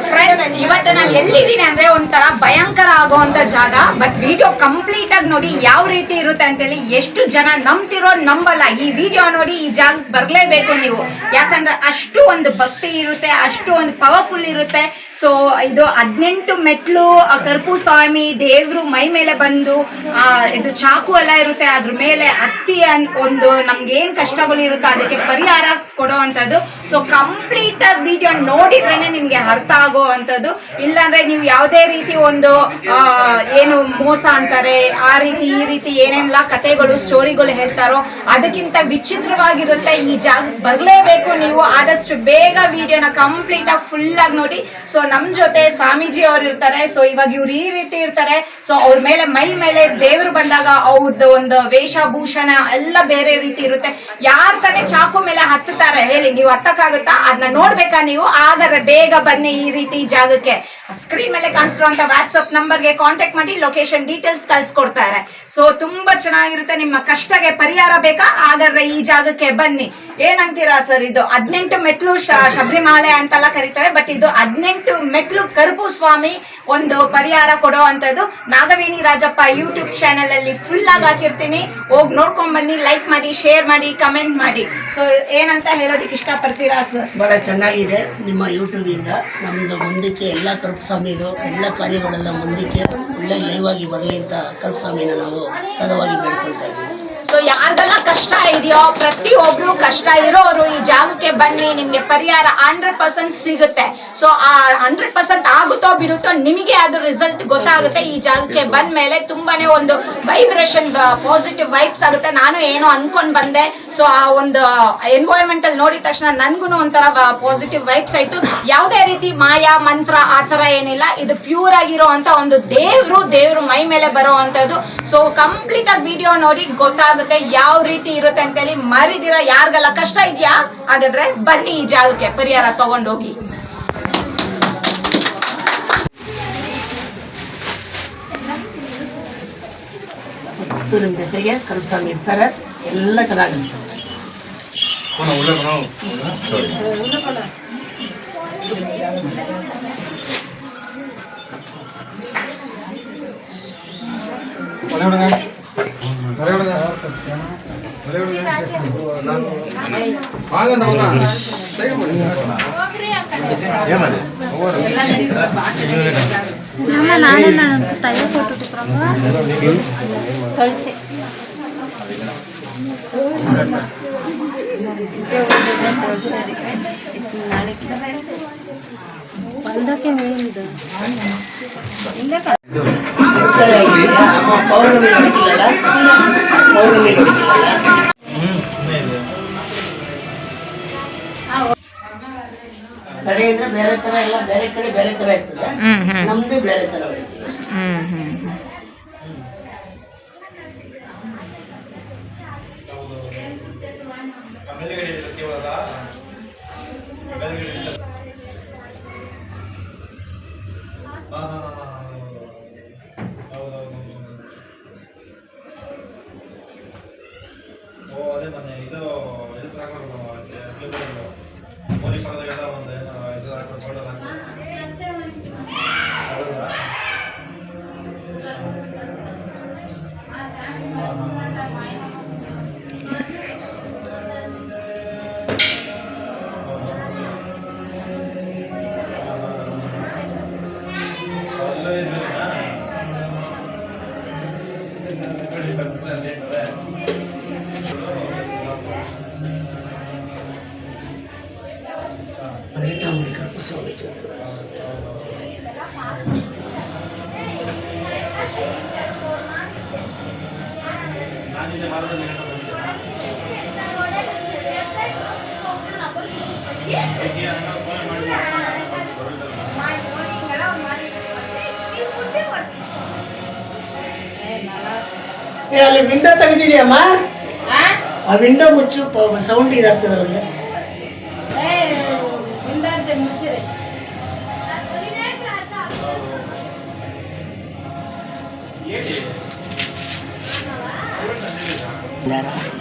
Friends, ಇವತ್ತು ನಾನು ಎಲ್ಲಿದ್ದೀನಿ ಅಂದ್ರೆ ಒಂಥರ ಭಯಂಕರ ಆಗುವಂತ ಜಾಗ. ಬಟ್ ವಿಡಿಯೋ ಕಂಪ್ಲೀಟ್ ಆಗಿ ನೋಡಿ ಯಾವ ರೀತಿ ಇರುತ್ತೆ ಅಂತೇಳಿ. ಎಷ್ಟು ಜನ ನಂಬ್ತಿರೋ ನಂಬಲ್ಲ, ಈ ವಿಡಿಯೋ ನೋಡಿ ಈ ಜಾಗಕ್ಕೆ ಬರ್ಲೇಬೇಕು ನೀವು. ಯಾಕಂದ್ರೆ ಅಷ್ಟು ಒಂದು ಭಕ್ತಿ ಇರುತ್ತೆ, ಅಷ್ಟು ಒಂದು ಪವರ್ಫುಲ್ ಇರುತ್ತೆ. ಸೊ ಇದು 18 ಮೆಟ್ಲು, ಕರ್ಪೂ ಸ್ವಾಮಿ ದೇವ್ರು ಮೈ ಮೇಲೆ ಬಂದು ಇದು ಚಾಕು ಎಲ್ಲ ಇರುತ್ತೆ, ಅದ್ರ ಮೇಲೆ ಹತ್ತಿ ಒಂದು ನಮ್ಗೆ ಏನ್ ಕಷ್ಟಗಳು ಇರುತ್ತೋ ಅದಕ್ಕೆ ಪರಿಹಾರ ಕೊಡುವಂಥದ್ದು. ಸೊ ಕಂಪ್ಲೀಟ್ ಆಗಿ ವಿಡಿಯೋ ನೋಡಿದ್ರೇನೆ ನಿಮ್ಗೆ ಅರ್ಥ ಆಗುವಂಥದ್ದು. ಇಲ್ಲಾಂದ್ರೆ ನೀವು ಯಾವುದೇ ರೀತಿ ಒಂದು ಏನು ಮೋಸ ಅಂತಾರೆ ಆ ರೀತಿ ಈ ರೀತಿ ಏನೆಲ್ಲ ಕಥೆಗಳು ಸ್ಟೋರಿಗಳು ಹೇಳ್ತಾರೋ ಅದಕ್ಕಿಂತ ವಿಚಿತ್ರವಾಗಿರುತ್ತೆ. ಈ ಜಾಗಕ್ಕೆ ಬರ್ಲೇಬೇಕು ನೀವು. ಆದಷ್ಟು ಬೇಗ ವಿಡಿಯೋನ ಕಂಪ್ಲೀಟ್ ಆಗಿ ಫುಲ್ ಆಗಿ ನೋಡಿ. ಸೊ ನಮ್ ಜೊತೆ ಸ್ವಾಮೀಜಿ ಅವ್ರು ಇರ್ತಾರೆ. ಸೊ ಇವಾಗ ಇವ್ರು ಈ ರೀತಿ ಇರ್ತಾರೆ. ಸೊ ಅವ್ರ ಮೇಲೆ ಮೈ ಮೇಲೆ ದೇವ್ರು ಬಂದಾಗ ಅವ್ರದ್ದು ಒಂದು ವೇಷಭೂಷಣ ಎಲ್ಲ ಬೇರೆ ರೀತಿ ಇರುತ್ತೆ. ಯಾರ್ ತಾನೇ ಚಾಕು ಮೇಲೆ ಹತ್ತುತ್ತಾರೆ ಹೇಳಿ, ನೀವು ಹತ್ತಕ್ಕಾಗುತ್ತಾ? ಅದನ್ನ ನೋಡ್ಬೇಕಾ ನೀವು? ಹಾಗಾದ್ರೆ ಬೇಗ ಬನ್ನಿ ಈ ರೀತಿ ಜಾಗಕ್ಕೆ. ಸ್ಕ್ರೀನ್ ಮೇಲೆ ಕಾಣಿಸ್ತಿರುವಂತ ವಾಟ್ಸ್ಆಪ್ ನಂಬರ್ಗೆ ಕಾಂಟ್ಯಾಕ್ಟ್ ಮಾಡಿ ಲೊಕೇಶನ್ ಡೀಟೇಲ್ಸ್ ಕಳ್ಸಿಕೊಡ್ತಾರೆ. ಸೊ ತುಂಬಾ ಚೆನ್ನಾಗಿರುತ್ತೆ. ನಿಮ್ಮ ಕಷ್ಟಕ್ಕೆ ಪರಿಹಾರ ಬೇಕಾ? ಹಾಗಾದ್ರೆ ಈ ಜಾಗಕ್ಕೆ ಬನ್ನಿ. ಏನಂತೀರಾ ಸರ್? ಇದು 18 ಮೆಟ್ಲು ಶಬರಿಮಾಲೆ ಅಂತೆಲ್ಲ ಕರೀತಾರೆ. ಬಟ್ ಇದು 18 ಮೆಟ್ಲು ಕರ್ಪೂ ಸ್ವಾಮಿ ಒಂದು ಪರಿಹಾರ ಕೊಡುವಂಥದ್ದು. ನಾಗವೇಣಿ ರಾಜಪ್ಪ ಯೂಟ್ಯೂಬ್ ಚಾನೆಲ್ ಅಲ್ಲಿ ಫುಲ್ ಆಗಿ ಹಾಕಿರ್ತೀನಿ, ಹೋಗಿ ನೋಡ್ಕೊಂಡ್ ಬನ್ನಿ. ಲೈಕ್ ಮಾಡಿ, ಶೇರ್ ಮಾಡಿ, ಕಮೆಂಟ್ ಮಾಡಿ. ಸೊ ಏನಂತ ಹೇಳೋದಕ್ಕೆ ಇಷ್ಟಪಡ್ತೀರಾ ಸರ್? ಬಹಳ ಚೆನ್ನಾಗಿದೆ ನಿಮ್ಮ ಯೂಟ್ಯೂಬ್ ಇಂದ. ನಮ್ದು ಮುಂದಕ್ಕೆ ಎಲ್ಲ ಕರುಪಸ್ವಾಮಿದು ಎಲ್ಲ ಕಾರ್ಯಗಳೆಲ್ಲ ಮುಂದಕ್ಕೆ ಒಳ್ಳೆ ಲೈವ್ ಆಗಿ ಬರಲಿ ಅಂತ ಕರುಪಸ್ವಾಮಿನ ನಾವು ಸದವಾಗಿ ಬೇಡ್ಕೊಳ್ತಾ ಇದ್ದೀವಿ. ಸೊ ಯಾರ್ದೆಲ್ಲ ಕಷ್ಟ ಇದೆಯೋ ಪ್ರತಿಯೊಬ್ರು ಕಷ್ಟ ಇರೋರು ಈ ಜಾಗಕ್ಕೆ ಬನ್ನಿ, ನಿಮ್ಗೆ ಪರಿಹಾರ 100% ಸಿಗುತ್ತೆ. ಸೊ ಆ 100% ಆಗುತ್ತೋ ಬಿಡುತ್ತೋ ನಿಮಗೆ ಅದ್ರ ರಿಸಲ್ಟ್ ಗೊತ್ತಾಗುತ್ತೆ. ಈ ಜಾಗಕ್ಕೆ ಬಂದ ಮೇಲೆ ತುಂಬಾನೇ ಒಂದು ವೈಬ್ರೇಷನ್, ಪಾಸಿಟಿವ್ ವೈಬ್ಸ್ ಆಗುತ್ತೆ. ನಾನು ಏನೋ ಅನ್ಕೊಂಡ್ ಬಂದೆ. ಸೊ ಆ ಒಂದು ಎನ್ವೈರನ್ಮೆಂಟ್ ಅಲ್ಲಿ ನೋಡಿದ ತಕ್ಷಣ ನನ್ಗೂ ಒಂಥರ ಪಾಸಿಟಿವ್ ವೈಬ್ಸ್ ಆಯ್ತು. ಯಾವುದೇ ರೀತಿ ಮಾಯಾ ಮಂತ್ರ ಆತರ ಏನಿಲ್ಲ. ಇದು ಪ್ಯೂರ್ ಆಗಿರೋ ಅಂತ ಒಂದು ದೇವ್ರು ಮೈ ಮೇಲೆ ಬರೋ ಅಂತದ್ದು. ಸೊ ಕಂಪ್ಲೀಟ್ ಆಗಿ ವಿಡಿಯೋ ನೋಡಿ ಗೊತ್ತಾಗುತ್ತೆ ಯಾವ ರೀತಿ ಇರುತ್ತೆ ಅಂತೇಳಿ. ಮರಿದಿರ ಯಾರಿಗೆಲ್ಲ ಕಷ್ಟ ಇದೆಯಾ ಹಾಗಾದ್ರೆ ಬನ್ನಿ ಈ ಜಾಗಕ್ಕೆ ಪರಿಹಾರ ತಗೊಂಡೋಗಿ. ನಿಮ್ಮ ಜೊತೆಗೆ ಕರುಪಸ್ವಾಮಿ ಇರ್ತಾರೆ. ಎಲ್ಲ ಚೆನ್ನಾಗಿರುತ್ತೆ. ಕಡೆ ಇದ್ರೆ ಬೇರೆ ತರ ಎಲ್ಲ ಬೇರೆ ಕಡೆ ಬೇರೆ ತರ ಇರ್ತದೆ. ನಮ್ದು ಬೇರೆ ತರ ಹೊಡಿತೀವಿ ಅಷ್ಟೇ. ಅದೇ ಮೊನ್ನೆ ಇದು ಅಲ್ಲಿ ವಿಂಡೋ ತೆಗೆದಿದೆಯಮ್ಮ, ಆ ವಿಂಡೋ ಮುಚ್ಚು, ಸೌಂಡ್ ಇದಾಗ್ತದೆ ಅವ್ರಿಗೆ.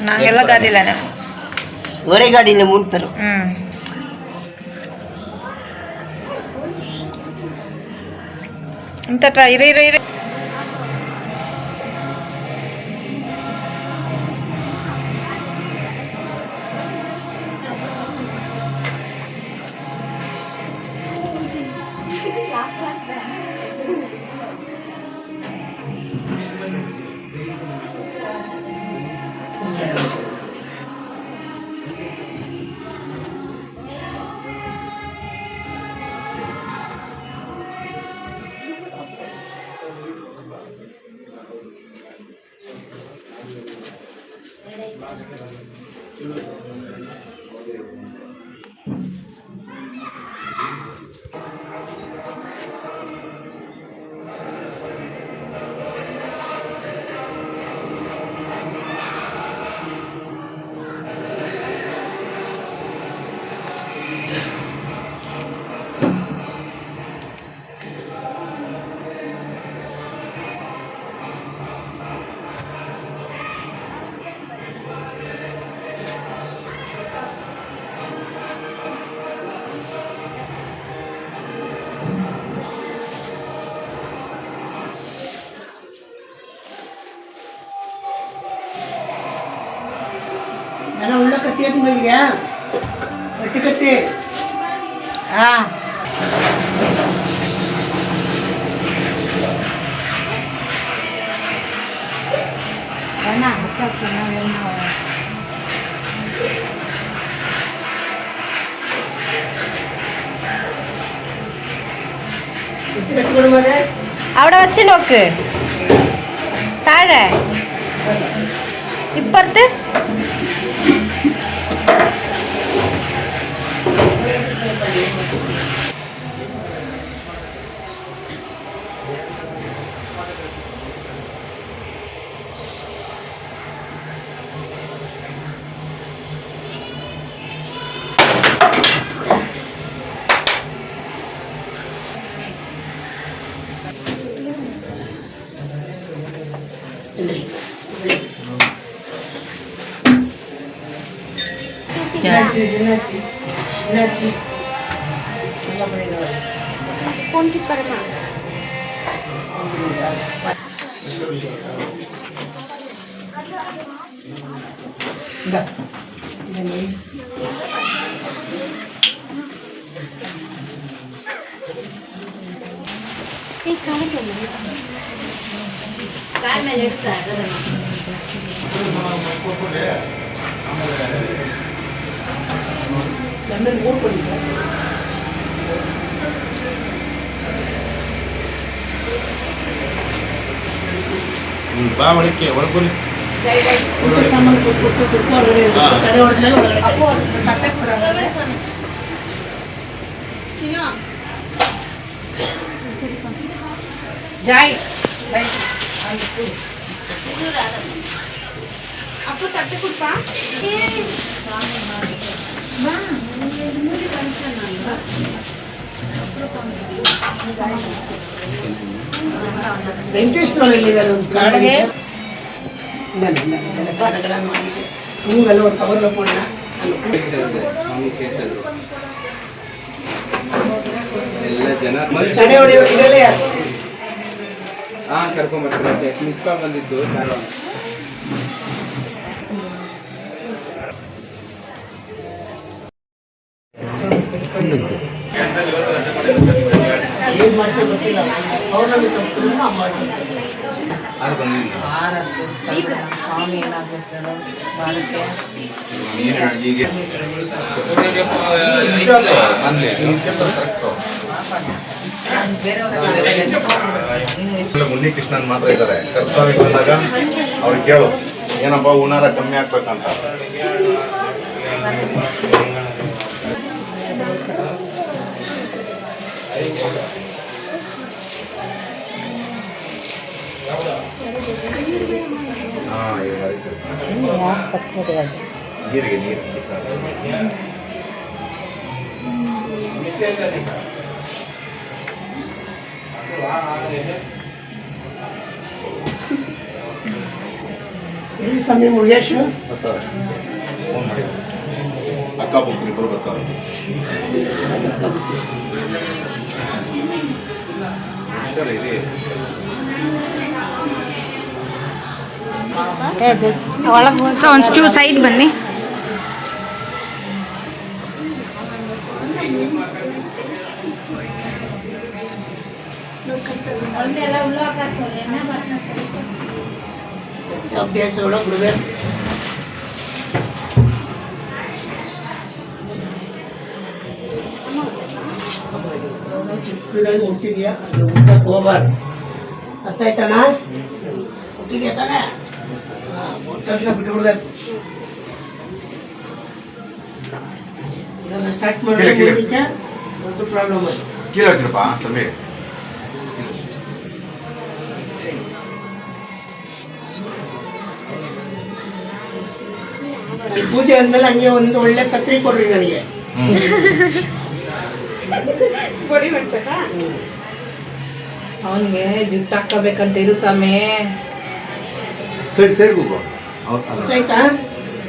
நாங்கெல்லாம் காதில ஒரே காடியில் 3 பேரும். ಇಂಥ ಇರಿ ಇರಿ ಇರಿ. ಜನ ಉಳ್ಳ ಕತ್ತಿ ಎದ್ದು ಮೇಲಿಗೆ ಬಟ್ಟೆ ಕತ್ತಿ ಹಾಂ ബുദ്ധി കത്തിക്കൊടുമാതെ അവിടെ വെച്ച് നോക്ക് താഴെ ഇപ്പുറത്ത് என்னாச்சு நல்லா பண்ணிடுவா ponti para más. ಬಾ ಒಳಕ್ಕೆ ಒಳಗೆ ಸಾಮಾನು ಕೊಟ್ಟು ಸ್ವಲ್ಪ ಹೊರಗಡೆ ತಡೆ ಹೊಡೆದ್ಮೇಲೆ ಒಳಗಡೆ ಜಾಯ್ ಅಪ್ಪ ತಟ್ಟೆ ಕೊಡ್ಪಾ ವೆಂಕಟೇಶ್ವರಲ್ಲಿದ್ದಾರೆ ಒಂದು ಕಾಡಿಗೆ ಹೂವೆಲ್ಲ ಒಂದು ಕವರ್లో போடಣ ಎಲ್ಲ ಜನ ತಡೆ ಹೊಡೆಯೋರು ಇದೆಲ್ಲ ಯಾರು ಕರ್ಕೊಂಡ್ಬರ್ತಾರೆ ಮಿಸ್ ಕಾಲ್ ಬಂದಿದ್ದು ಏನ್ ಮಾಡ್ತೇವೆ ಗೊತ್ತಿಲ್ಲ ಪೌರ್ಣಮಿ ತಪ್ಪಿಸಿದ್ರು ಅಮಾವಾಸ್ಯೆ ಅದು ಬಂದಿಲ್ಲ ಸ್ವಾಮಿ ಏನಾಗುತ್ತೋ ಬಾರಕ್ಕೆ ಮುನ್ನಿ ಕೃಷ್ಣನ್ ಮಾತ್ರ ಇದ್ದಾರೆ ಕರ್ಸ್ವಾಮಿ ಬಂದಾಗ ಅವ್ರಿಗೆ ಕೇಳು ಏನಪ್ಪ ಹುನಾರ ಕಮ್ಮಿ ಆಗ್ಬೇಕಂತ ನೀರಿಗೆ ನೀರು ಎಲ್ಲಿ ಸಮಯ ಮುಗೇಶ್ ಬರ್ತಾರೆ ಫೋನ್ ಮಾಡಿ ಅಕ್ಕ ಬುಕ್ರಿ ಇಬ್ಬರು ಬರ್ತಾರೆ ಸರಿ ಇದೆ ಸೊ ಒಂಚೂರು ಸೈಡ್ ಬನ್ನಿ. ಅಭ್ಯಾಸಗಳು ಬಿಡಬೇಕು. ಚಿಕ್ಕದಾಗಿ ಹುಟ್ಟಿದ್ಯಾ ಅದು ಊಟಕ್ಕೆ ಹೋಗಬಾರ್ದು. ಅರ್ಥ ಆಯ್ತಣ್ಣ? ಹುಟ್ಟಿದ್ಯಾ ತಾನೇ? ಊಟದನ್ನ ಬಿಟ್ಬಿಡ್ಬೇಕು. ಇವಾಗ ಸ್ಟಾರ್ಟ್ ಮಾಡೋದಕ್ಕೆ ಒಂದು ಪ್ರಾಬ್ಲಮ್ ಅದು. ಕೀழே வச்சிருப்பா தம்பி. ಪೂಜೆ ಆದ್ಮೇಲೆ ಹಂಗೆ ಒಂದು ಒಳ್ಳೆ ಕತ್ರಿ ಕೊಡ್ರಿ ನನಗೆ. ಅವನಿಗೆ ಜುಟ್ಟು ಹಾಕೋಬೇಕಂತ ಇರು ಸ್ವಾಮಿ. ಸೈಡ್ ಸೈಡ್ ಹೋಗು. ಆಯ್ತಾ?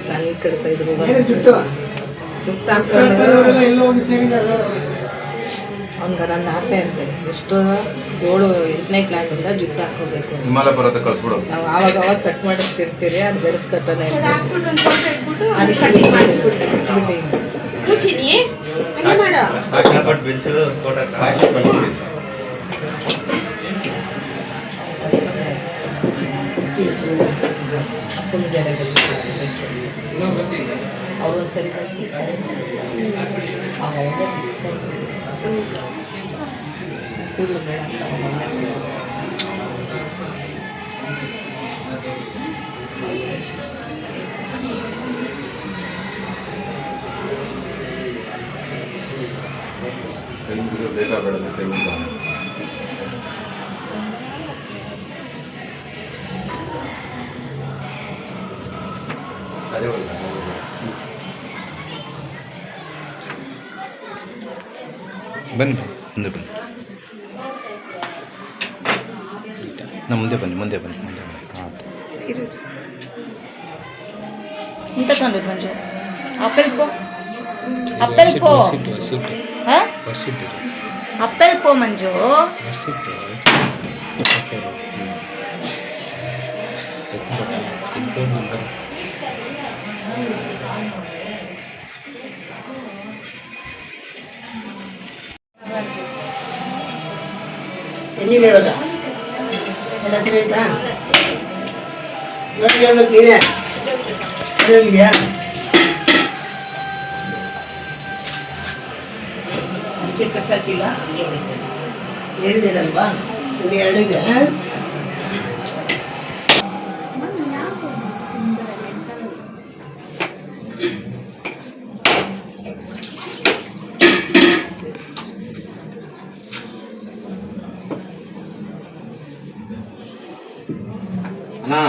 ನಾನು ಈ ಕಡೆ ಸೈಡ್ ಏನು ಜುಟ್ಟು ಜುಟ್ಟು ಹಾಕೊಂಡು ಎಲ್ಲ ಹೋಗಿ ಸೇರಿದ್ದಾರೆ. ಅವ್ನಿಗೆ ನನ್ನ ಆಸೆ ಅಂತೆ. ಎಷ್ಟು 7ನೇ ಕ್ಲಾಸಿಂದ ಜುಟ್ಟು ಹಾಕೋಬೇಕು. ಹಿಮಾಲಯ ಪರ್ವತ ಕಳಿಸ್ಬಿಡು. ನಾವು ಆವಾಗ ಅವಾಗ ಕಟ್ ಮಾಡಿಸ್ತಿರ್ತೀರಿ, ಅದು ಬೆಳೆಸ್ಕೊತಾನೆ ಅದಕ್ಕೆ ಬಿಟ್ಬಿಟ್ಟು ಅಪ್ಪನ ಜಡೆಗಳು ಅವ್ರೊಂದ್ಸರಿ ಬಂದ್ಬಿಡ್ತಾರೆ. ಅವಾಗ ಕೂದಲು ಬೇಡ ಅಂತ ಬೇಕಾ ಬೇಡ ತೆಗೆದು ಬನ್ನಿ ಮುಂದೆ ಬನ್ನಿ. ನಾ ಮುಂದೆ ಬನ್ನಿ ಮುಂದೆ ಬನ್ನಿ ಮುಂದೆ ಬನ್ನಿ. ಹಾಂ ಇಂತ ತಂದೆ ಸಂಜು ಆಪಲ್ ಪೋ ಆಪಲ್ ಪೋ ಆಪಲ್ ಪೋ ಮಂಜು. ಹೆಂಗಿದೆ ಇವಾಗ? ಎಲ್ಲ ಸರಿ ಆಯ್ತಾ? ನೋಡಿ ಹೇಳ್ಬೇಕು ನೀನೇ. ಸರಿ ಹೋಗಿದ್ಯಾ? ಅದಕ್ಕೆ ಕಟ್ಟಾಕಿಲ್ಲ, ಹೇಳಿದ್ದೀರಲ್ವಾ ಇನ್ನು 2ಗೆ. అన్నా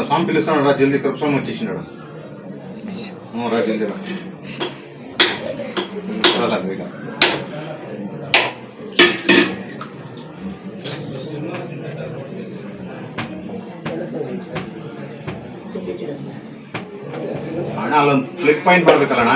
స్వామి పిలుస్తాను రా జల్దీ కృపస్వామి వచ్చేసినాడు. రా జల్దీ రా ఇక ಅಣ್ಣ ಅಲ್ಲೊಂದು ಕ್ಲಿಕ್ ಪಾಯಿಂಟ್ ಬರ್ಬೇಕಲ್ಲ ಅಣ್ಣ.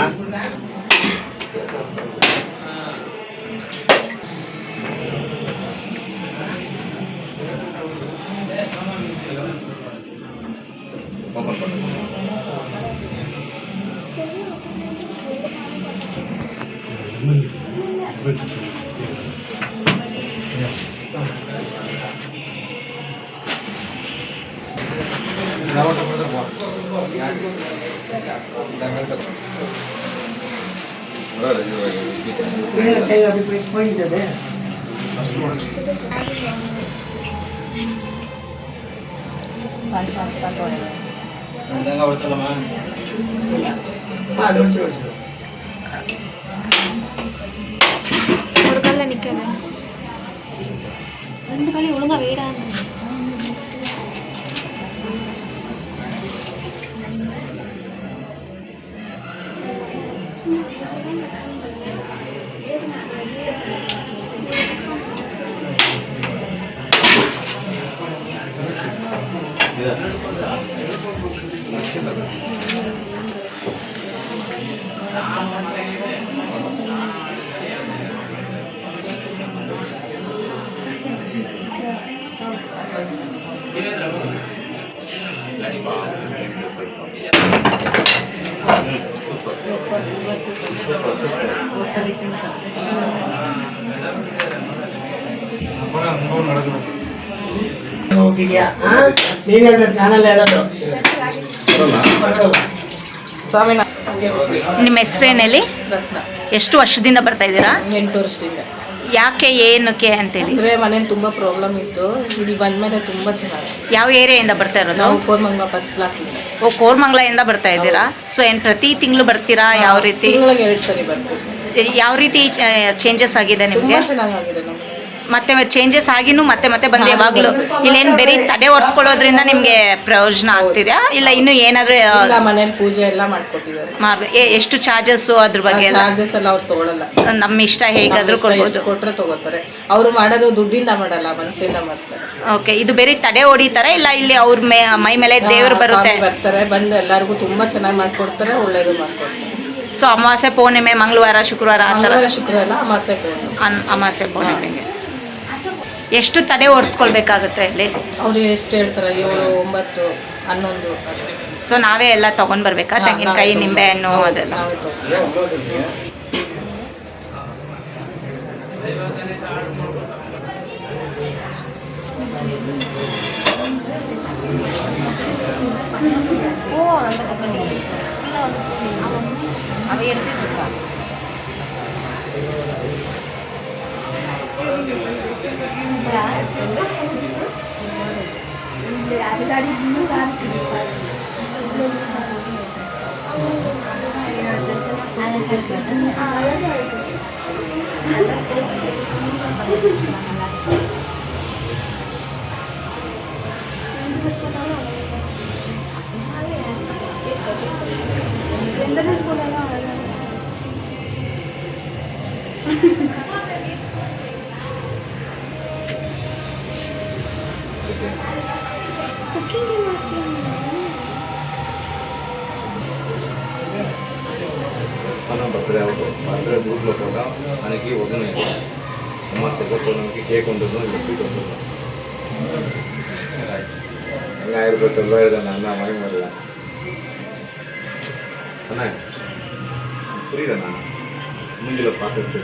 ಹೋಗಿದ್ದದೆ കൊടുക്കല്ലേ നിൽക്കല്ലേ 2 കളി ഒഴുങ്ങ വീടാണ്. ಹೋಗಿದ್ಯಾ ನೀನ್ ಹೇಳ್ಬೇಕು, ನಾನೆಲ್ಲ ಹೇಳೋದು. ಸ್ವಾಮಿ ನಿಮ್ಮ ಹೆಸರೇನಲ್ಲಿ ರತ್ನ ಎಷ್ಟು ವರ್ಷದಿಂದ ಬರ್ತಾ ಇದ್ದೀರಾ? 8 ವರ್ಷದಿಂದ. ಯಾಕೆ ಏನಕ್ಕೆ ಅಂತೇಳಿ? ಅಂದರೆ ಮನೇಲಿ ತುಂಬ ಪ್ರಾಬ್ಲಮ್ ಇತ್ತು, ಇಲ್ಲಿ ಬಂದಮೇಲೆ ತುಂಬ ಚೆನ್ನಾಗಿ. ಯಾವ ಏರಿಯಾದಿಂದ ಬರ್ತಾ ಇರೋದು? ನಾವು ಕೋರ್ಮಂಗ್ಲ ಫಸ್ಟ್ ಬ್ಲಾಕಿಂದ. ಓ, ಕೋರ್ಮಂಗ್ಲದಿಂದ ಬರ್ತಾ ಇದ್ದೀರಾ? ಸೊ ಏನು ಪ್ರತಿ ತಿಂಗಳು ಬರ್ತೀರಾ? ಯಾವ ರೀತಿ ತಿಂಗಳಿಗೆ 2 ಸರಿ ಬರ್ತೀವಿ. ಯಾವ ರೀತಿ ಚೇಂಜಸ್ ಆಗಿದೆ ತುಂಬ ನಿಮಗೆ? ಚೆನ್ನಾಗಿದೆ ನಮಗೆ. ಮತ್ತೆ ಚೇಂಜಸ್ ಆಗಿನೂ ಮತ್ತೆ ಬಂದು ಯಾವಾಗಲೂ ಇಲ್ಲೇನು ಬರೀ ತಡೆ ಒರೆಸ್ಕೊಳ್ಳೋದ್ರಿಂದ ನಿಮಗೆ ಪ್ರಯೋಜನ ಆಗ್ತಿದೆಯಾ ಇಲ್ಲ ಇನ್ನೂ ಏನಾದರೂ ಇಲ್ಲ, ಮನೇಲಿ ಪೂಜೆ ಎಲ್ಲ ಮಾಡ್ಕೊಟ್ಟಿದ್ದಾರೆ. ಎಷ್ಟು ಚಾರ್ಜಸ್ಸು ಅದ್ರ ಬಗ್ಗೆ ಎಲ್ಲ? ಚಾರ್ಜಸ್ ಎಲ್ಲ ಅವ್ರು ತಗೊಳಲ್ಲ, ನಮ್ಮ ಇಷ್ಟ ಹೇಗಾದರೂ ಕೊಡ್ಬೋದು. ಕೊಟ್ಟರೆ ತಗೋತಾರೆ. ಅವರು ಮಾಡೋದು ದುಡ್ಡಿಂದ ಮಾಡಲ್ಲ, ಮನಸ್ಸಿಂದ ಮಾಡ್ತಾರೆ. ಓಕೆ, ಇದು ಬೇರೆ ತಡೆ ಹೊಡಿತಾರೆ ಇಲ್ಲ ಇಲ್ಲಿ ಅವ್ರ ಮೈ ಮೇಲೆ ದೇವರು ಬರುತ್ತೆ? ಬರ್ತಾರೆ, ಬಂದು ಎಲ್ಲರಿಗೂ ತುಂಬ ಚೆನ್ನಾಗಿ ಮಾಡ್ಕೊಡ್ತಾರೆ, ಒಳ್ಳೇದು ಮಾಡ್ಕೊಡ್ತಾರೆ. ಸೊ ಅಮಾವಾಸ್ಯೆ ಪೌರ್ಣಿಮೆ ಮಂಗಳವಾರ ಶುಕ್ರವಾರ ಆ ಥರ? ಮಂಗಳವಾರ ಶುಕ್ರವಾರ ಎಲ್ಲ ಅಮಾಸೆ ಅಮಾವಾಸ್ಯೆ ಪೌರ್ಣಿಮೆಗೆ ಎಷ್ಟು ತಡೆ ಓಡಿಸ್ಕೊಳ್ಬೇಕಾಗುತ್ತೆ ಇಲ್ಲಿ? ಅವ್ರು ಎಷ್ಟು ಹೇಳ್ತಾರೆ, 7, 9, 11. ಸೊ ನಾವೇ ಎಲ್ಲ ತೊಗೊಂಡು ಬರ್ಬೇಕಾ? ತೆಂಗಿನಕಾಯಿ, ನಿಂಬೆಹಣ್ಣು ಅದೆಲ್ಲ? ನಾವೇ ತಗೊಂಡು. మన బర్త్డే అవుతుంది బర్త్డే బూత్లో కూడా మనకి వదిన అమ్మ సెకండ్ మనకి కేక్ ఉంటుంది ఇంకా స్వీట్ ఉంటుంది ఇంకా 5 ರೂಪಾಯಿ செல்வாயிடுதாண்ணா அண்ணா மயம் வரல அண்ணா புரியுதண்ணா மூஞ்சில பார்த்துட்டு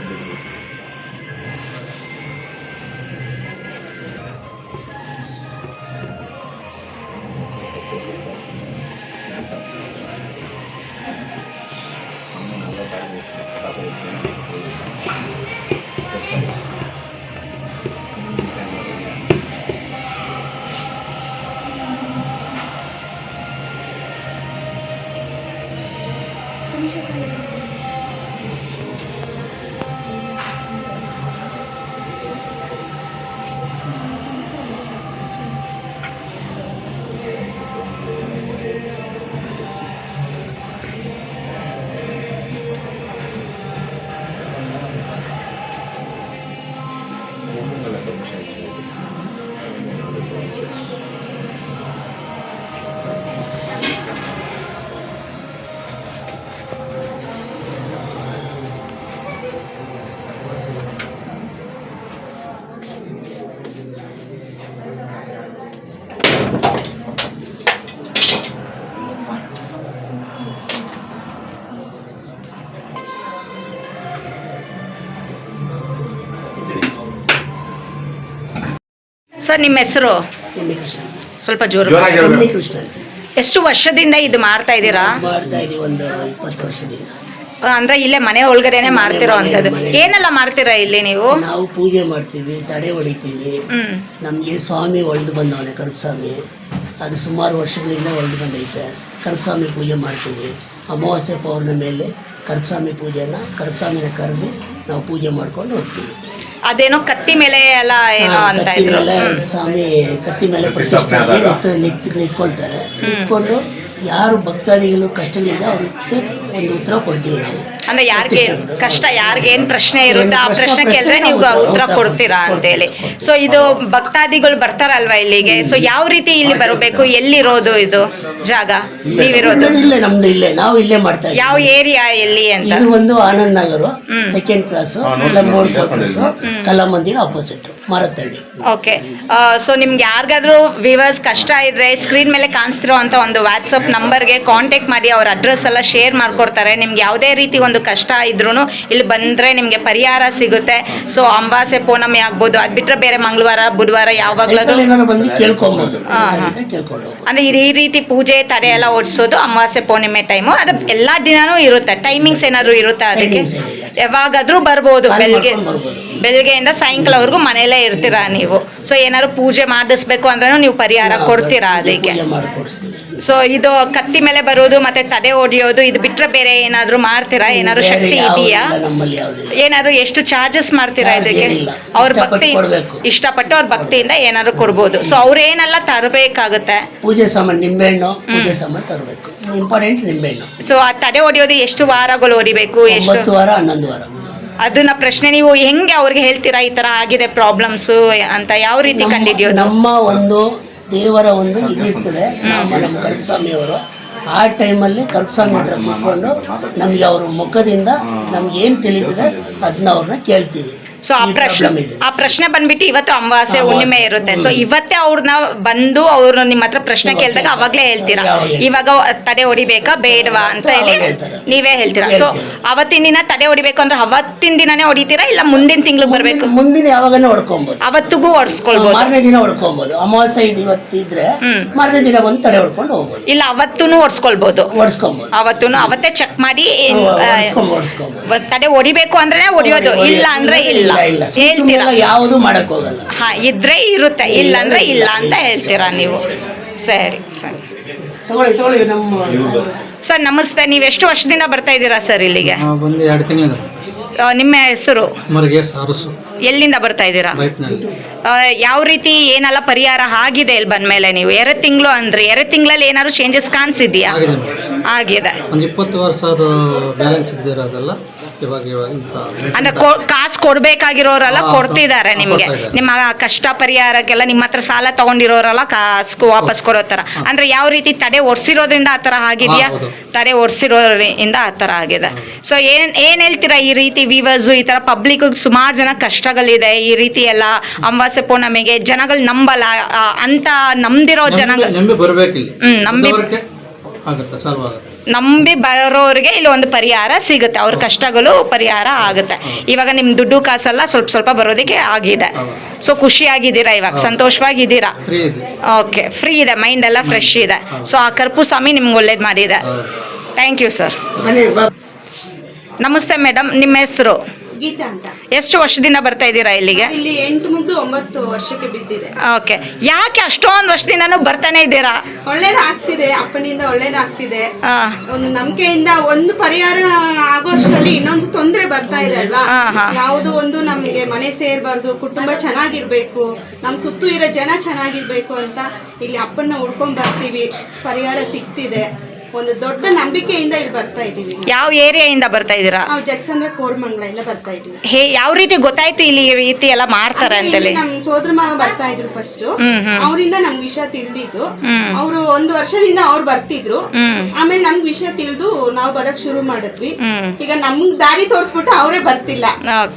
ಸರ್ ನಿಮ್ಮ ಹೆಸರು? ಉನ್ನಿಕೃಷ್ಣ. ಸ್ವಲ್ಪ ಜೋರು ಜೋರಾಗಿ ಹೇಳು. ಉನ್ನಿಕೃಷ್ಣ ಎಷ್ಟು ವರ್ಷದಿಂದ ಇದು ಮಾಡ್ತಾ ಇದ್ದೀರಾ? ಮಾಡ್ತಾ ಇದೀವಿ ಒಂದು 20 ವರ್ಷದಿಂದ. ಅಂದ್ರೆ ಇಲ್ಲೇ ಮನೆ ಒಳಗಡೆನೆ ಮಾಡ್ತಿರೋ ಅಂಥದ್ದು. ಏನೆಲ್ಲ ಮಾಡ್ತೀರಾ ಇಲ್ಲಿ ನೀವು? ನಾವು ಪೂಜೆ ಮಾಡ್ತೀವಿ, ತಡೆ ಹೊಡಿತೀವಿ. ಹ್ಮ್. ನಮಗೆ ಸ್ವಾಮಿ ಒಳ್ದು ಬಂದವನೆ ಕರುಪಸ್ವಾಮಿ, ಅದು ಸುಮಾರು ವರ್ಷಗಳಿಂದ ಒಳ್ದು ಬಂದೈತೆ. ಕರುಪಸ್ವಾಮಿ ಪೂಜೆ ಮಾಡ್ತೀವಿ. ಅಮಾವಾಸ್ಯೆ ಪೌರ್ಣಿಮೆಯಲ್ಲಿ ಕರುಪಸ್ವಾಮಿ ಕರುಪಸ್ವಾಮಿನ ಕರೆದು ನಾವು ಪೂಜೆ ಮಾಡ್ಕೊಂಡು ಹೋಗ್ತೀವಿ. ಅದೇನೋ ಕತ್ತಿ ಮೇಲೆ ಎಲ್ಲ ಏನೋ ಅಂತ ಕತ್ತಿ ಇದ್ರು. ಮೇಲೆ ಸ್ವಾಮಿ ಕತ್ತಿ ಮೇಲೆ ಪ್ರತಿಷ್ಠೆ ನಿಂತ್ಕೊಳ್ತಾರೆ. ನಿಂತ್ಕೊಂಡು ಯಾರು ಭಕ್ತಾದಿಗಳು ಕಷ್ಟಗಳಿದೆ ಅವ್ರಿಗೆ ಒಂದು ಉತ್ತರ ಕೊಡ್ತೀವಿ ನಾವು. ಅಂದ್ರೆ ಯಾರಿಗೆ ಪ್ರತಿಷ್ಠೆಗಳು. ಕಷ್ಟ ಯಾರಿಗೆ ಏನ್ ಪ್ರಶ್ನೆ ಇರುತ್ತೆ ಆ ಏನ್ ಪ್ರಶ್ನೆ ಪ್ರಶ್ನೆ ಕೇಳಿದ್ರೆ ನೀವು ನಾವು ಉತ್ತರ ಉತ್ತರ ಕೊಡ್ತೀರಾ ಅಂತ ಹೇಳಿ. ಕೊಡ್ತೀವಿ. ಸೊ ಇದು ಭಕ್ತಾದಿಗಳು ಬರ್ತಾರಲ್ವಾ ಇಲ್ಲಿಗೆ, ಸೊ ಯಾವ ರೀತಿ ಇಲ್ಲಿ ಬರಬೇಕು, ಎಲ್ಲಿರೋದು ಇದು ಜಾಗ ನೀವಿರೋದು, ಇಲ್ಲೇ ನಮ್ದು ಇಲ್ಲೇ ನಾವು ಇಲ್ಲೇ ಮಾಡ್ತಾ ಇದ್ದೀವಿ. ಯಾವ ಏರಿಯಾ ಎಲ್ಲಿ ಅಂತ? ಇದು ಒಂದು Anand Nagar second class slum board quarters Kalamandira opposite Marathahalli. Okay, so ನಿಮ್ಗೆ ಯಾರಿಗಾದ್ರೂ ವಿವರ್ಸ್ ಕಷ್ಟ ಇದ್ರೆ ಸ್ಕ್ರೀನ್ ಮೇಲೆ ಕಾಣಿಸ್ತಿರೋ ಅಂತ ಒಂದು ವಾಟ್ಸಪ್ ನಂಬರ್ಗೆ ಕಾಂಟ್ಯಾಕ್ಟ್ ಮಾಡಿ, ಅವ್ರ ಅಡ್ರೆಸ್ ಎಲ್ಲ ಶೇರ್ ಮಾಡ್ಕೊಡ್ತಾರೆ. ನಿಮ್ಗೆ ಯಾವುದೇ ರೀತಿ ಒಂದು ಕಷ್ಟ ಇದ್ರೂ ಇಲ್ಲಿ ಬಂದರೆ ನಿಮಗೆ ಪರಿಹಾರ ಸಿಗುತ್ತೆ. ಸೊ ಅಮಾವಾಸ್ಯೆ ಪೌರ್ಣಮಿ ಆಗ್ಬೋದು, ಅದು ಬಿಟ್ಟರೆ ಬೇರೆ ಮಂಗಳವಾರ ಬುಧವಾರ ಯಾವಾಗಲಾದ್ರೂ ಏನಾದ್ರು ಬಂದು ಕೇಳ್ಕೊಬೋದು, ಕೇಳ್ಕೊಂಡು ಹೋಗ್ಬೋದು. ಅಂದರೆ ಈ ರೀತಿ ಪೂಜೆ ತಡೆ ಎಲ್ಲ ಓಡಿಸೋದು ಅಮಾವಾಸ್ಯೆ ಪೌರ್ಣಿಮೆ ಟೈಮು. ಅದು ಎಲ್ಲ ದಿನಾನೂ ಇರುತ್ತೆ, ಟೈಮಿಂಗ್ಸ್ ಏನಾದ್ರು ಇರುತ್ತಾ ಅದಕ್ಕೆ? Timings ಏನಿಲ್ಲ. ಯಾವಾಗಾದ್ರೂ ಬರ್ಬೋದು, ಕಾಲ್ ಬೆಳಿಗ್ಗೆ ಮಾಡ್ಕೊಂಡು ಬರ್ಬೋದು. ಬೆಳಿಗ್ಗೆಯಿಂದ ಸಾಯಂಕಾಲವರೆಗೂ ಮನೆಯಲ್ಲೇ ಇರ್ತೀರಾ ನೀವು. ಸೊ ಏನಾದ್ರು ಪೂಜೆ ಮಾಡಿಸ್ಬೇಕು ಅಂದ್ರೂ ನೀವು ಪರಿಹಾರ ಕೊಡ್ತೀರಾ ಅದಕ್ಕೆ? ಪೂಜೆ ಮಾಡಿಕೊಡಿಸ್ತೀವಿ. ಸೊ ಇದು ಕತ್ತಿ ಮೇಲೆ ಬರೋದು ಮತ್ತೆ ತಡೆ ಹೊಡಿಯೋದು ಇದು ಬಿಟ್ರೆ ಬೇರೆ ಏನಾದ್ರು ಮಾಡ್ತೀರಾ? ಏನಾದ್ರು ಬೇರೆ ಶಕ್ತಿ ಯಾವ್ದು ಇದೆಯಾ? ಇಲ್ಲ, ನಮ್ಮಲ್ಲಿ ಯಾವುದಿಲ್ಲ. ಏನಾದ್ರು ಎಷ್ಟು ಚಾರ್ಜಸ್ ಮಾಡ್ತೀರಾ Charge ಇದಕ್ಕೆ? ಏನಿಲ್ಲ. ಅವ್ರ ಇಷ್ಟಪಟ್ಟು ಭಕ್ತಿ ಕೊಡ್ಬೇಕು. ಇಷ್ಟಪಟ್ಟು ಅವ್ರ ಭಕ್ತಿಯಿಂದ ಏನಾದ್ರು ಕೊಡ್ಬೋದು. ಸೊ ಅವ್ರೇನೆಲ್ಲ ತರಬೇಕಾಗುತ್ತೆ? ಪೂಜೆ ಸಾಮಾನು ನಿಂಬೆಹಣ್ಣು, ಪೂಜೆ ಸಾಮಾನು ತರಬೇಕು. ಇಂಪಾರ್ಟೆಂಟ್ ನಿಂಬೆಹಣ್ಣು. ಸೊ ಆ ತಡೆ ಹೊಡಿಯೋದು ಎಷ್ಟು ವಾರಗಳು ಹೊಡಿಬೇಕು? ಎಷ್ಟು 9 ವಾರ 11 ವಾರ. ಅದನ್ನ ಪ್ರಶ್ನೆ ನೀವು ಹೆಂಗೆ ಅವ್ರಿಗೆ ಹೇಳ್ತೀರಾ ಈ ತರ ಆಗಿದೆ ಪ್ರಾಬ್ಲಮ್ಸ್ ಅಂತ? ಯಾವ ರೀತಿ ಕಂಡಿಡಿಯೋದು? ನಮ್ಮ ಒಂದು ದೇವರ ಒಂದು ಇದಿರ್ತದೆ. ನಮ್ಮ ಕರುಪಸ್ವಾಮಿಯವರು ಆ ಟೈಮಲ್ಲಿ ಕರುಪಸ್ವಾಮಿ ಹತ್ರ ಕೂತ್ಕೊಂಡು ನಮಗೆ ಅವ್ರ ಮುಖದಿಂದ ನಮ್ಗೆ ಏನು ತಿಳಿದಿದೆ ಅದನ್ನ ಅವ್ರನ್ನ ಕೇಳ್ತೀವಿ. ಸೊ ಆ ಪ್ರಶ್ನೆ ಬಂದ್ಬಿಟ್ಟು ಇವತ್ತು ಅಮಾವಾಸ್ಯೆ ಹುಣ್ಣಿಮೆ ಇರುತ್ತೆ. ಸೊ ಇವತ್ತೇ ಅವ್ರನ್ನ ಬಂದು ಅವ್ರು ನಿಮ್ಮ ಹತ್ರ ಪ್ರಶ್ನೆ ಕೇಳಿದಾಗ ಅವಾಗ್ಲೇ ಹೇಳ್ತೀರಾ ಇವಾಗ ತಡೆ ಹೊಡಿಬೇಕಾ ಬೇಡವಾ ಅಂತ ಹೇಳಿ ನೀವೇ ಹೇಳ್ತೀರಾ. ಸೊ ಅವತ್ತಿನ ದಿನ ತಡೆ ಹೊಡಿಬೇಕು ಅಂದ್ರೆ ಅವತ್ತಿನ ದಿನನೇ ಹೊಡಿತೀರಾ ಇಲ್ಲ ಮುಂದಿನ ತಿಂಗ್ಳಿಗೆ ಬರ್ಬೇಕು? ಮುಂದಿನ ಯಾವಾಗನೇ ಹೊಡ್ಕೊಬೋದು, ಅವತ್ತಿಗೂ ಹೊಡ್ಸ್ಕೊಳ್ಬೋದು, ಮಾರನೇ ದಿನ ಹೊಡ್ಕೊಬೋದು. ಅಮಾವಾಸ್ಯೆ ಇವತ್ತಿದ್ರೆ ಮಾರನೇ ದಿನ ಬಂದು ತಡೆ ಹೊಡ್ಕೊಂಡು ಹೋಗ್ಬೋದು, ಇಲ್ಲ ಅವತ್ತೂ ಹೊಡ್ಸ್ಕೊಳ್ಬೋದು. ಹೊಡ್ಸ್ಕೊಬೋದು. ಅವತ್ತೇ ಚೆಕ್ ಮಾಡಿ ಹೊಡ್ಸ್ಕೊಬೋದು. ತಡೆ ಹೊಡಿಬೇಕು ಅಂದ್ರೆ ಹೊಡಿಯೋದು, ಇಲ್ಲ ಅಂದ್ರೆ ಇಲ್ಲ ಹೇಳ್ತೀರಾ? ಯಾವುದು ಮಾಡಕ್ ಹೋಗಲ್ಲ. ಹಾ ಇದ್ರೆ ಇರುತ್ತೆ, ಇಲ್ಲ ಅಂದ್ರೆ ಇಲ್ಲ ಅಂತ ಹೇಳ್ತೀರಾ ನೀವು. ಸರಿ ಸರಿ ತಗೊಳ್ಳಿ ನಮ್ಮ ಸರ್ ನಮಸ್ತೆ. ನೀವು ಎಷ್ಟು ವರ್ಷದಿಂದ ಬರ್ತಾ ಇದ್ದೀರಾ ಸರ್ ಇಲ್ಲಿಗೆ? ಬಂದು 2 ತಿಂಗಳಿಂದ. ನಿಮ್ಮ ಹೆಸರು? ಮರುಗೇಶ್ ಅರಸು, ಎಲ್ಲಿಂದ ಬರ್ತಾ ಇದ್ದೀರಾ? ಬೈಟ್ನಲ್ಲಿ. ಯಾವ ರೀತಿ ಏನೆಲ್ಲ ಪರಿಹಾರ ಆಗಿದೆ ಇಲ್ಲಿ ಬಂದ್ಮೇಲೆ? ನೀವು 2 ತಿಂಗಳು ಅಂದ್ರೆ 2 ತಿಂಗಳಲ್ಲಿ ಏನಾದ್ರು ಚೇಂಜಸ್ ಕಾಣಿಸಿದ್ಯಾ? ಆಗಿದೆ. ಆಗಿದೆ. ಒಂದು 20 ವರ್ಷ ಅದು ಬ್ಯಾಲೆನ್ಸ್ ಇದ್ದಿರೋದೆಲ್ಲ ಇವಾಗ ಅಂದ್ರೆ ಕಾಸು ಕೊಡ್ಬೇಕಾಗಿರೋರೆಲ್ಲ ಕೊಡ್ತಿದ್ದಾರೆ ನಿಮ್ಗೆ. ನಿಮ್ಮ ಕಷ್ಟ ಪರಿಹಾರಕ್ಕೆಲ್ಲ ನಿಮ್ಮ ಹತ್ರ ಸಾಲ ತಗೊಂಡಿರೋರೆಲ್ಲ ಕಾಸು ವಾಪಸ್ ಕೊಡೋ ತರ. ಅಂದ್ರೆ ಯಾವ ರೀತಿ ತಡೆ ಒರ್ಸಿರೋದ್ರಿಂದ ಆ ತರ ಆಗಿದ್ಯಾ? ತಡೆ ಒರ್ಸಿರೋದ್ರಿಂದ ಆ ತರ ಆಗಿದೆ. ಸೊ ಏನ್ ಹೇಳ್ತೀರಾ ಈ ರೀತಿ ವಿವರ್ಸ್ ಈ ತರ ಪಬ್ಲಿಕ್ ಸುಮಾರು ಜನ ಕಷ್ಟಗಳಿದೆ ಈ ರೀತಿ ಎಲ್ಲ ಅಮಾವಾಸ್ಯೆ ಪೌರ್ಣಮಿಗೆ ಜನಗಳು ನಂಬಲ್ಲ ಅಂತ ನಂಬಿರೋ ಜನಗಳು ನಂಬಿ ಬರ್ಬೇಕಿಲ್ಲ. ನಂಬಿ ಆಗುತ್ತೆ, ಸಾಲ್ವ್ ಆಗುತ್ತೆ. ನಂಬಿ ಬರೋರಿಗೆ ಇಲ್ಲಿ ಒಂದು ಪರಿಹಾರ ಸಿಗುತ್ತೆ, ಅವ್ರ ಕಷ್ಟಗಳು ಪರಿಹಾರ ಆಗುತ್ತೆ. ಇವಾಗ ನಿಮ್ ದುಡ್ಡು ಕಾಸೆಲ್ಲ ಸ್ವಲ್ಪ ಬರೋದಕ್ಕೆ ಆಗಿದೆ. ಸೊ ಖುಷಿಯಾಗಿದ್ದೀರಾ ಇವಾಗ? ಸಂತೋಷವಾಗಿದ್ದೀರಾ? ಫ್ರೀ ಇದೆ. ಓಕೆ, ಫ್ರೀ ಇದೆ, ಮೈಂಡ್ ಎಲ್ಲ ಫ್ರೆಶ್ ಇದೆ. ಸೊ ಆ ಕರುಪಸ್ವಾಮಿ ನಿಮ್ಗೆ ಒಳ್ಳೇದು ಮಾಡಿದೆ. Thank you sir. ನಮಸ್ತೆ ಮೇಡಮ್, ನಿಮ್ಮ ಹೆಸರು? ಗೀತಾ ಅಂತ. ಎಷ್ಟು ವರ್ಷದಿಂದ ಬರ್ತಾ ಇದ್ದೀರಾ ಇಲ್ಲಿಗೆ? ಇಲ್ಲಿ 8 ಮುಗ್ದು 9 ವರ್ಷಕ್ಕೆ ಬಿದ್ದಿದೆ. ಓಕೆ, ಯಾಕೆ ಅಷ್ಟೊಂದು ವರ್ಷದಿಂದನೂ ಬರ್ತಾನೆ ಇದ್ದೀರಾ? ಒಳ್ಳೇದಾಗ್ತಿದೆ, ಅಪ್ಪನಿಂದ ಒಳ್ಳೇದಾಗ್ತಿದೆ. ಒಂದು ನಂಬಿಕೆಯಿಂದ ಒಂದು ಪರಿಹಾರ ಆಗೋಷ್ಟರಲ್ಲಿ ಇನ್ನೊಂದು ತೊಂದರೆ ಬರ್ತಾ ಇದೆ ಅಲ್ವಾ? ಯಾವುದು ಒಂದು ನಮ್ಗೆ ಮನೆ ಸೇರ್ಬಾರ್ದು, ಕುಟುಂಬ ಚೆನ್ನಾಗಿರ್ಬೇಕು, ನಮ್ ಸುತ್ತು ಇರೋ ಜನ ಚೆನ್ನಾಗಿರ್ಬೇಕು ಅಂತ ಇಲ್ಲಿ ಅಪ್ಪನ ಹುಡ್ಕೊಂಡ್ ಬರ್ತೀವಿ. ಪರಿಹಾರ ಸಿಗ್ತಿದೆ. ಒಂದು ದೊಡ್ಡ ನಂಬಿಕೆಯಿಂದ ಇಲ್ಲಿ ಬರ್ತಾ ಇದೀವಿ. ಯಾವ ಏರಿಯಾದಿಂದ ಬರ್ತಾ ಇದ್ದೀರಾ? ನಾವು ಜಗಸಂದ್ರ ಕೋರಮಂಗಲ ಬರ್ತಾ ಇದೀವಿ. ಯಾವ ರೀತಿ ಗೊತ್ತಾಯ್ತು ಇಲ್ಲಿ ಈ ರೀತಿ ಎಲ್ಲ ಮಾಡ್ತಾರೆ ಅಂತೇಳಿ? ನಮ್ ಸೋದರ ಮಾವ ಬರ್ತಾ ಇದ್ರು ಫಸ್ಟ್, ಅವರಿಂದ ನಮ್ಗೆ ವಿಷಯ ತಿಳಿದಿತ್ತು. ಅವರು 1 ವರ್ಷದಿಂದ ಅವ್ರು ಬರ್ತಿದ್ರು, ಆಮೇಲೆ ನಮ್ಗೆ ವಿಷಯ ತಿಳಿದು ನಾವು ಬರಕ್ ಶುರು ಮಾಡಿದ್ವಿ. ಈಗ ನಮ್ಗ್ ದಾರಿ ತೋರಿಸ್ಬಿಟ್ಟು ಅವರೇ ಬರ್ತಿಲ್ಲ.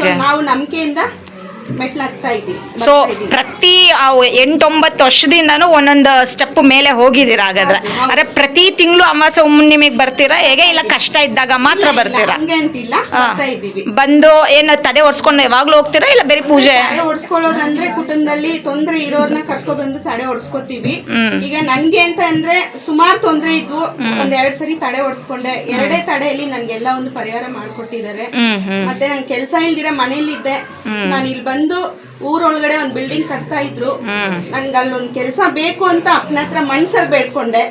ಸೊ ನಾವು ನಂಬಿಕೆಯಿಂದ ಮೆಟ್ಲಾಗ್ತಾ ಇದ್ದೀವಿ. ಸೊ ಪ್ರತಿ 8-9 ವರ್ಷದಿಂದನೂ ಒಂದೊಂದು ಸ್ಟೆಪ್ ಮೇಲೆ ಹೋಗಿದ್ದೀರಾ ಹಾಗಾದ್ರೆ? ಅರೆ ಪ್ರತಿ ತಿಂಗಳು ಅಮಾವಾಸ್ಯೆ ಹುಣ್ಣಿಮೆಗೆ ಬರ್ತೀರಾ ಹೇಗೆ, ಇಲ್ಲ ಕಷ್ಟ ಇದ್ದಾಗ ಮಾತ್ರ ಬರ್ತೀರಾ? ಹಂಗೆ ಅಂತಿಲ್ಲ, ಬರ್ತಾ ಇದ್ದೀವಿ. ಬಂದು ಏನು ತಡೆ ಹೊಡ್ಸ್ಕೊಂಡು ಯಾವಾಗ್ಲೂ ಹೋಗ್ತೀರಾ ಇಲ್ಲ ಬೇರೆ ಪೂಜೆ? ತಡೆ ಹೊಡ್ಸ್ಕೊಳ್ಳೋದಂದ್ರೆ ಕುಟುಂಬದಲ್ಲಿ ತೊಂದ್ರೆ ಇರೋರ್ನ ಕರ್ಕೊ ಬಂದು ತಡೆ ಹೊಡ್ಸ್ಕೊತೀವಿ. ಈಗ ನನ್ಗೆ ಅಂತ ಅಂದ್ರೆ ಸುಮಾರು ತೊಂದ್ರೆ ಇದ್ವು. 1-2 ಸರಿ ತಡೆ ಹೊಡ್ಸ್ಕೊಂಡೆ. 2 ತಡೆಯಲ್ಲಿ ನನ್ಗೆಲ್ಲ ಒಂದು ಪರಿಹಾರ ಮಾಡ್ಕೊಟ್ಟಿದ್ದಾರೆ. ಮತ್ತೆ ನನ್ ಕೆಲ್ಸ ಇಲ್ದಿರ ಮನೇಲಿದ್ದೆ. ನಾನು ಇಲ್ಲಿ ಬಂದು ಊರೊಳಗಡೆ ಒಂದು ಬಿಲ್ಡಿಂಗ್ ಕಟ್ತಾ ಇದ್ರು. ನನ್ಗೆ ಅಲ್ಲೊಂದು ಕೆಲಸ ಬೇಕು ಅಂತ ಅಪ್ಪನ ಹತ್ರ ಮನ್ಸಲ್ಲಿ ಬೇಡ್ಕೊಂಡೆ.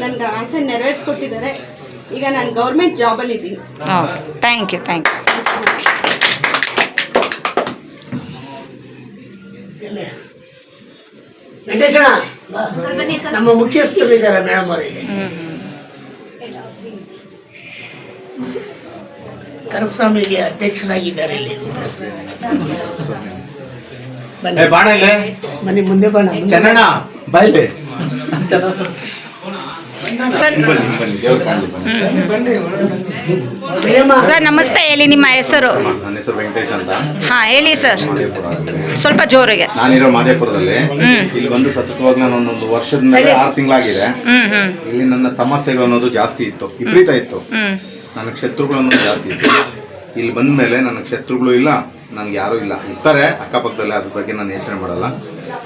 ನನ್ಗೆ ಆಸೆ ನೆರವೇರಿಸ್ಕೊಟ್ಟಿದ್ದಾರೆ. ಈಗ ನಾನು ಗೌರ್ಮೆಂಟ್ ಜಾಬಲ್ಲಿ ಇದ್ದೀನಿ. Thank you. ವೆಂಕಟೇಶಣ್ಣ, ನಮ್ಮ ಮುಖ್ಯಸ್ಥರಿದ್ದಾರೆ ಮೇಡಮ್ ಅವರಿಗೆ. ಕರಪಸ್ವಾಮಿಗೆ ಅಧ್ಯಕ್ಷರಾಗಿದ್ದಾರೆ ಇಲ್ಲಿ ಬನ್ನಿ ಬಾಣ ಇಲ್ಲೇ ಬನ್ನಿ ಮುಂದೆ ಬಣ್ಣ ಚೆನ್ನಣ್ಣ ಬಾಯ್ಲೆ ಸರ್ ಬನ್ನಿ ದೇವ್ರ ಕಾಣಲಿ ಬನ್ನಿ. ಸರ್ ನಮಸ್ತೆ, ಹೇಳಿ ನಿಮ್ಮ ಹೆಸರು? ನನ್ನ ಹೆಸರು ವೆಂಕಟೇಶ್ ಅಂತ, ಹಾ ಹೇಳಿ ಸರ್, ಮಾದೇಪುರ. ಸ್ವಲ್ಪ ಜೋರಿಗೆ. ನಾನಿರೋ ಮಾದೇಪುರದಲ್ಲಿ. ಇಲ್ಲಿ ಬಂದು ಸತತವಾಗಿ ನಾನು ಒಂದೊಂದು ವರ್ಷದ ಮೇಲೆ 6 ತಿಂಗಳಾಗಿದೆ. ಇಲ್ಲಿ ನನ್ನ ಸಮಸ್ಯೆಗಳು ಅನ್ನೋದು ಜಾಸ್ತಿ ಇತ್ತು, ವಿಪರೀತ ಇತ್ತು. ನನಗೆ ಶತ್ರುಗಳು ಅನ್ನೋದು ಜಾಸ್ತಿ ಇತ್ತು. ಇಲ್ಲಿ ಬಂದ ಮೇಲೆ ನನಗೆ ಶತ್ರುಗಳು ಇಲ್ಲ, ನನಗೆ ಯಾರೂ ಇಲ್ಲ. ಇರ್ತಾರೆ ಅಕ್ಕಪಕ್ಕದಲ್ಲಿ, ಅದ್ರ ಬಗ್ಗೆ ನಾನು ಯೋಚನೆ ಮಾಡಲ್ಲ.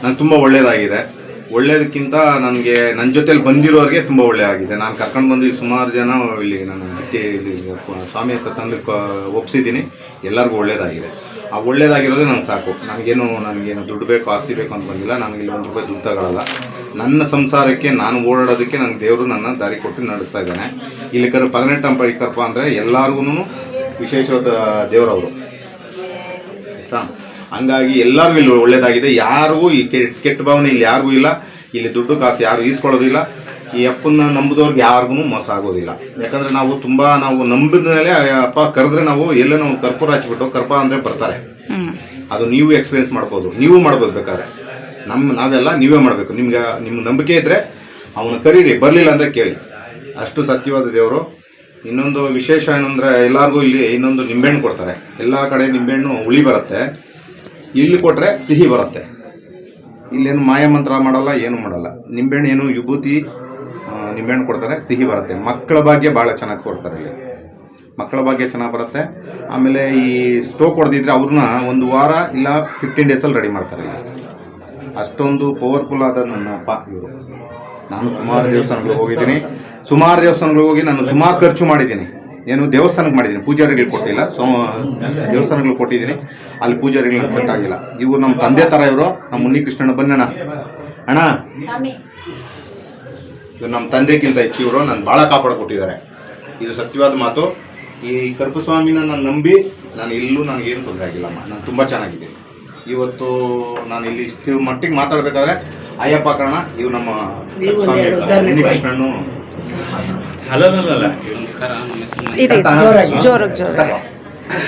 ನನಗೆ ತುಂಬ ಒಳ್ಳೆಯದಾಗಿದೆ. ಒಳ್ಳೇದಕ್ಕಿಂತ ನನಗೆ ನನ್ನ ಜೊತೆಲಿ ಬಂದಿರೋರಿಗೆ ತುಂಬ ಒಳ್ಳೆಯದಾಗಿದೆ. ನಾನು ಕರ್ಕೊಂಡು ಬಂದು ಇಲ್ಲಿ ಸುಮಾರು ಜನ ಇಲ್ಲಿ ನಾನು ಇಲ್ಲಿ ಸ್ವಾಮಿ ಹತ್ರ ತಂದು ಒಪ್ಸಿದ್ದೀನಿ. ಎಲ್ಲರಿಗೂ ಒಳ್ಳೇದಾಗಿದೆ. ಆ ಒಳ್ಳೇದಾಗಿರೋದೇ ನಂಗೆ ಸಾಕು. ನನಗೇನು ದುಡ್ಡು ಬೇಕು, ಆಸ್ತಿ ಬೇಕು ಅಂತ ಬಂದಿಲ್ಲ. ನನಗೆ ಇಲ್ಲಿ 1 ರೂಪಾಯಿ ದುಡ್ಡು ತಗೊಳ್ಳಲ್ಲ. ನನ್ನ ಸಂಸಾರಕ್ಕೆ ನಾನು ಓಡಾಡೋದಕ್ಕೆ ನನಗೆ ದೇವರು ನನ್ನ ದಾರಿ ಕೊಟ್ಟು ನಡೆಸ್ತಾ ಇದ್ದಾನೆ. ಇಲ್ಲಿ 18 ಅಂಬರೀಕರಪ್ಪ ಅಂದರೆ ಎಲ್ಲರಿಗೂ ವಿಶೇಷವಾದ ದೇವರವರು ಆಯಿತಾ. ಹಂಗಾಗಿ ಎಲ್ಲರಿಗೂ ಇಲ್ಲಿ ಒಳ್ಳೇದಾಗಿದೆ. ಯಾರಿಗೂ ಈ ಕೆಟ್ಟ ಭಾವನೆ ಇಲ್ಲಿ ಯಾರಿಗೂ ಇಲ್ಲ. ಇಲ್ಲಿ ದುಡ್ಡು ಕಾಸು ಯಾರು ಈಸ್ಕೊಳ್ಳೋದಿಲ್ಲ. ಈ ಅಪ್ಪನ ನಂಬಿದವ್ರಿಗೆ ಯಾರಿಗೂ ಮೋಸ ಆಗೋದಿಲ್ಲ. ಯಾಕಂದರೆ ನಾವು ನಂಬಿದ ಮೇಲೆ ಅಪ್ಪ ಕರೆದ್ರೆ ನಾವು ಎಲ್ಲನೋ ಒಂದು ಕರ್ಪೂರ ಹಚ್ಬಿಟ್ಟು ಕರ್ಪ ಅಂದರೆ ಬರ್ತಾರೆ. ಅದು ನೀವು ಎಕ್ಸ್ಪೀರಿಯನ್ಸ್ ಮಾಡ್ಬೋದು, ನೀವು ಮಾಡ್ಬೋದು. ಬೇಕಾದ್ರೆ ನಾವೆಲ್ಲ ನೀವೇ ಮಾಡಬೇಕು. ನಿಮ್ಮ ನಂಬಿಕೆ ಇದ್ದರೆ ಅವನು ಕರೀರಿ, ಬರಲಿಲ್ಲ ಅಂದರೆ ಕೇಳಿ. ಅಷ್ಟು ಸತ್ಯವಾದ ದೇವರು. ಇನ್ನೊಂದು ವಿಶೇಷ ಏನಂದರೆ ಎಲ್ಲರಿಗೂ ಇಲ್ಲಿ ಇನ್ನೊಂದು ನಿಂಬೆಹಣ್ಣು ಕೊಡ್ತಾರೆ. ಎಲ್ಲ ಕಡೆ ನಿಂಬೆಹಣ್ಣು ಹುಳಿ ಬರುತ್ತೆ, ಇಲ್ಲಿ ಕೊಟ್ಟರೆ ಸಿಹಿ ಬರುತ್ತೆ. ಇಲ್ಲೇನು ಮಾಯಮಂತ್ರ ಮಾಡಲ್ಲ, ಏನು ಮಾಡಲ್ಲ. ನಿಂಬೆಹಣ್ಣು ಏನು ವಿಭೂತಿ ನಿಂಬೆಹಣ್ಣು ಕೊಡ್ತಾರೆ, ಸಿಹಿ ಬರುತ್ತೆ. ಮಕ್ಕಳ ಭಾಗ್ಯ ಭಾಳ ಚೆನ್ನಾಗಿ ಕೊಡ್ತಾರೆ ಇಲ್ಲಿ. ಮಕ್ಕಳ ಭಾಗ್ಯ ಚೆನ್ನಾಗಿ ಬರುತ್ತೆ. ಆಮೇಲೆ ಈ ಸ್ಟೋಕ್ ಹೊಡೆದಿದ್ರೆ ಅವ್ರನ್ನ 1 ವಾರ ಇಲ್ಲ 15 ಡೇಸಲ್ಲಿ ರೆಡಿ ಮಾಡ್ತಾರೆ ಇಲ್ಲಿ. ಅಷ್ಟೊಂದು ಪವರ್ಫುಲ್ ಆದ ನನ್ನ ಅಪ್ಪ ಇವರು. ನಾನು ಸುಮಾರು ದೇವಸ್ಥಾನಗಳಿಗೆ ಹೋಗಿದ್ದೀನಿ. ಹೋಗಿ ನಾನು ಸುಮಾರು ಖರ್ಚು ಮಾಡಿದ್ದೀನಿ. ಏನು ದೇವಸ್ಥಾನಕ್ಕೆ ಮಾಡಿದ್ದೀನಿ, ಪೂಜಾರಿಗಳಿಗೆ ಕೊಟ್ಟಿಲ್ಲ. ದೇವಸ್ಥಾನಗಳು ಕೊಟ್ಟಿದ್ದೀನಿ. ಅಲ್ಲಿ ಪೂಜಾರಿಗಳಿಗೆ ಸೆಟ್ ಆಗಿಲ್ಲ. ಇವರು ನಮ್ಮ ತಂದೆ ಥರ ಇವರು. ನಮ್ಮ ಮುನ್ನಿಕೃಷ್ಣಣ್ಣ ಬನ್ನಣ್ಣ ಅಣ್ಣ, ಇವರು ನಮ್ಮ ತಂದೆಗಿಂತ ಹೆಚ್ಚು ಇವರು ನಾನು ಭಾಳ ಕಾಪಾಡಿಕೊಟ್ಟಿದ್ದಾರೆ. ಇದು ಸತ್ಯವಾದ ಮಾತು. ಈ ಕರಪಸ್ವಾಮಿನ ನಾನು ನಂಬಿ ನನಗೇನು ತೊಂದರೆ ಆಗಿಲ್ಲಮ್ಮ. ನಾನು ತುಂಬ ಚೆನ್ನಾಗಿದೆ. ಇವತ್ತು ನಾನು ಇಲ್ಲಿ ಇಷ್ಟು ಮಟ್ಟಿಗೆ ಮಾತಾಡಬೇಕಾದ್ರೆ ಅಯ್ಯಪ್ಪ ಕಾರಣ. ಇವು ನಮ್ಮ ಮುನ್ನಿಕೃಷ್ಣಣ್ಣು. ಜೋರಾಗಿ.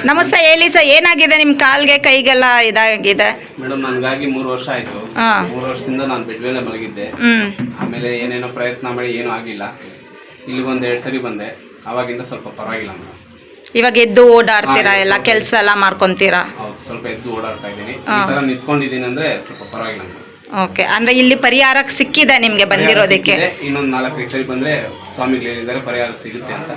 ನಮಸ್ತೆ, ಹೇಳಿ ಸರ್, ಏನಾಗಿದೆ ನಿಮ್ಮ ಕಾಲ್ಗೆ ಕೈಗೆಲ್ಲ ಇದಾಗಿದೆ? ಮೇಡಮ್, ನನಗಾಗಿ 3 ವರ್ಷ ಆಯ್ತು. 3 ವರ್ಷದಿಂದ ನಾನು ಬೆಡ್ ಮೇಲೆ ಮಲಗಿದ್ದೆ. ಆಮೇಲೆ ಏನೇನೋ ಪ್ರಯತ್ನ ಮಾಡಿ ಏನೂ ಆಗಿಲ್ಲ. ಇಲ್ಲಿ 1-2 ಸರಿ ಬಂದೆ. ಅವಾಗಿಂದ ಸ್ವಲ್ಪ ಪರವಾಗಿಲ್ಲ ಮೇಡಮ್. ಇವಾಗ ಎದ್ದು ಓಡಾಡ್ತೀರಾ, ಎಲ್ಲ ಕೆಲಸ ಎಲ್ಲ ಮಾಡ್ಕೊಂತೀರಾ? ಹೌದು, ಸ್ವಲ್ಪ ಎದ್ದು ಓಡಾಡ್ತಾ ಇದ್ದೀನಿ. ಈ ಥರ ನಿಂತ್ಕೊಂಡಿದ್ದೀನಿ ಅಂದರೆ ಸ್ವಲ್ಪ ಪರವಾಗಿಲ್ಲ ಮೇಡಮ್. ಓಕೆ, ಅಂದ್ರೆ ಇಲ್ಲಿ ಪರಿಹಾರ ಸಿಕ್ಕಿದೆ ನಿಮ್ಗೆ ಬಂದಿರೋದಕ್ಕೆ? ಇನ್ನೊಂದು 4-5 ಸರಿ ಬಂದ್ರೆ ಸ್ವಾಮಿಗಳು ಹೇಳಿದ್ದಾರೆ ಪರಿಹಾರ ಸಿಗುತ್ತೆ ಅಂತ.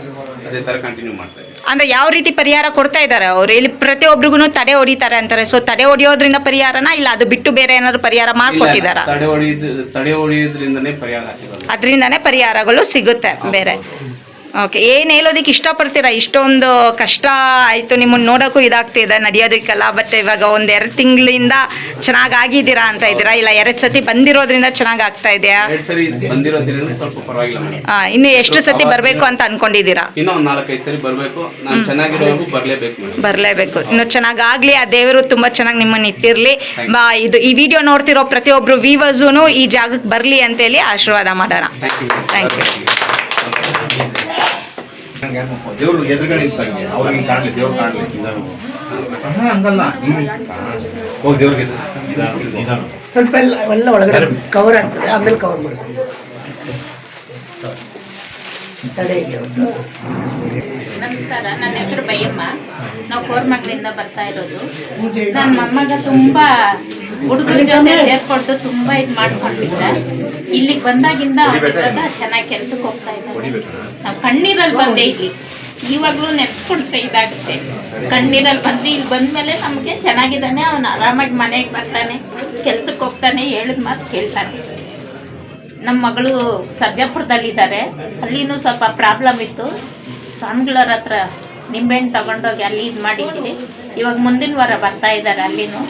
ಅದೇ ತರ ಕಂಟಿನ್ಯೂ ಮಾಡ್ತಾ ಇದ್ದೀವಿ. ಅಂದ್ರೆ ಯಾವ ರೀತಿ ಪರಿಹಾರ ಕೊಡ್ತಾ ಇದ್ದಾರೆ ಅವರು? ಇಲ್ಲಿ ಪ್ರತಿಯೊಬ್ಬರಿಗೂ ತಡೆ ಹೊಡಿತಾರೆ ಅಂತಾರೆ. ಸೊ ತಡೆ ಹೊಡಿಯೋದ್ರಿಂದ ಪರಿಹಾರನ, ಇಲ್ಲ ಅದು ಬಿಟ್ಟು ಬೇರೆ ಏನಾದ್ರು ಪರಿಹಾರ ಮಾಡ್ಕೊಟ್ಟಿದಾರ? ತಡೆ ಹೊಡಿಯೋದ್ರಿಂದನೇ ಪರಿಹಾರ ಸಿಗೋದು. ಅದರಿಂದನೇ ಪರಿಹಾರಗಳು ಸಿಗುತ್ತೆ ಬೇರೆ. ಓಕೆ, ಏನು ಹೇಳೋದಕ್ಕೆ ಇಷ್ಟಪಡ್ತೀರಾ? ಇಷ್ಟೊಂದು ಕಷ್ಟ ಆಯಿತು, ನಿಮ್ಮನ್ನು ನೋಡೋಕ್ಕೂ ಇದಾಗ್ತಿದೆ, ನಡೆಯೋದಕ್ಕೆಲ್ಲ. ಬಟ್ ಇವಾಗ 1-2 ತಿಂಗಳಿಂದ ಚೆನ್ನಾಗಿ ಆಗಿದ್ದೀರಾ ಅಂತ ಇದ್ದೀರಾ? ಇಲ್ಲ 2 ಸತಿ ಬಂದಿರೋದ್ರಿಂದ ಚೆನ್ನಾಗಿ ಆಗ್ತಾ ಇದೆಯಾ? 2 ಸರಿ ಬಂದಿರೋದ್ರಿಂದ ಸ್ವಲ್ಪ ಪರವಾಗಿಲ್ಲ. ಇನ್ನು ಎಷ್ಟು ಸತಿ ಬರಬೇಕು ಅಂತ ಅನ್ಕೊಂಡಿದ್ದೀರಾ? ಇನ್ನೂ 4-5 ಸರಿ ಬರಬೇಕು. ನಾನು ಚೆನ್ನಾಗಿರೋವರೆಗೂ ಬರಲೇಬೇಕು. ಇನ್ನು ಚೆನ್ನಾಗಾಗ್ಲಿ, ಆ ದೇವರು ತುಂಬಾ ಚೆನ್ನಾಗಿ ನಿಮ್ಮನ್ನು ಇಟ್ಟಿರ್ಲಿ. ಈ ವಿಡಿಯೋ ನೋಡ್ತಿರೋ ಪ್ರತಿಯೊಬ್ರು ವೀವರ್ಸೂನು ಈ ಜಾಗಕ್ಕೆ ಬರಲಿ ಅಂತೇಳಿ ಆಶೀರ್ವಾದ ಮಾಡೋಣ. Thank you. ದೇವ್ರು ಎದುರುಗಡೆ ನಿಂತಂಗೆ ಅವ್ರಿಗೆ ಕಾಣಲಿ, ದೇವ್ರು ಕಾಣಲಿ. ಹಂಗಲ್ಲ, ಹೋಗಿ ದೇವ್ರಿಗೆ ಸ್ವಲ್ಪ ಎಲ್ಲ ಒಳಗಡೆ ಕವರ್ ಆಗ್ತದೆ, ಆಮೇಲೆ ಕವರ್ ಮಾಡ್ತೀವಿ. ನಮಸ್ಕಾರ, ನನ್ನ ಹೆಸರು ಬೈಯಮ್ಮ. ನಾವು ಕೋರ್ಮಂಗ್ಲಿಂದ ಬರ್ತಾ ಇರೋದು. ನನ್ನ ಮೊಮ್ಮಗ ತುಂಬಾ ಹುಡುಗರ ಜೊತೆ ಸೇರ್ಕೊಂಡು ತುಂಬಾ ಇದು ಮಾಡ್ಕೊಂಡಿದ್ದ. ಇಲ್ಲಿಗೆ ಬಂದಾಗಿಂದ ಇವಾಗ ಚೆನ್ನಾಗಿ ಕೆಲ್ಸಕ್ಕೆ ಹೋಗ್ತಾ ಇದ್ದಾರೆ. ನಾವು ಕಣ್ಣೀರಲ್ಲಿ ಬಂದೆ ಇಲ್ಲಿ. ಇವಾಗ್ಲೂ ನೆನ್ಸ್ಕೊಂಡ್ರೆ ಇದಾಗುತ್ತೆ. ಕಣ್ಣೀರಲ್ಲಿ ಬಂದು ಇಲ್ಲಿ ಬಂದ್ಮೇಲೆ ನಮಗೆ ಚೆನ್ನಾಗಿದ್ದಾನೆ. ಅವನು ಆರಾಮಾಗಿ ಮನೆಗೆ ಬರ್ತಾನೆ, ಕೆಲ್ಸಕ್ಕೆ ಹೋಗ್ತಾನೆ, ಹೇಳಿದ ಮಾತು ಕೇಳ್ತಾನೆ. ನಮ್ಮ ಮಗಳು ಸರ್ಜಾಪುರದಲ್ಲಿದ್ದಾರೆ. ಅಲ್ಲಿನೂ ಸ್ವಲ್ಪ ಪ್ರಾಬ್ಲಮ್ ಇತ್ತು. ಸ್ವಾಮಿಗಳವ್ರ ಹತ್ರ ನಿಂಬೆಹಣ್ಣು ತಗೊಂಡೋಗಿ ಅಲ್ಲಿ ಇದು ಮಾಡಿದ್ದೀವಿ. ಇವಾಗ ಮುಂದಿನ ವಾರ ಬರ್ತಾ ಇದ್ದಾರೆ. ಅಲ್ಲಿನೂ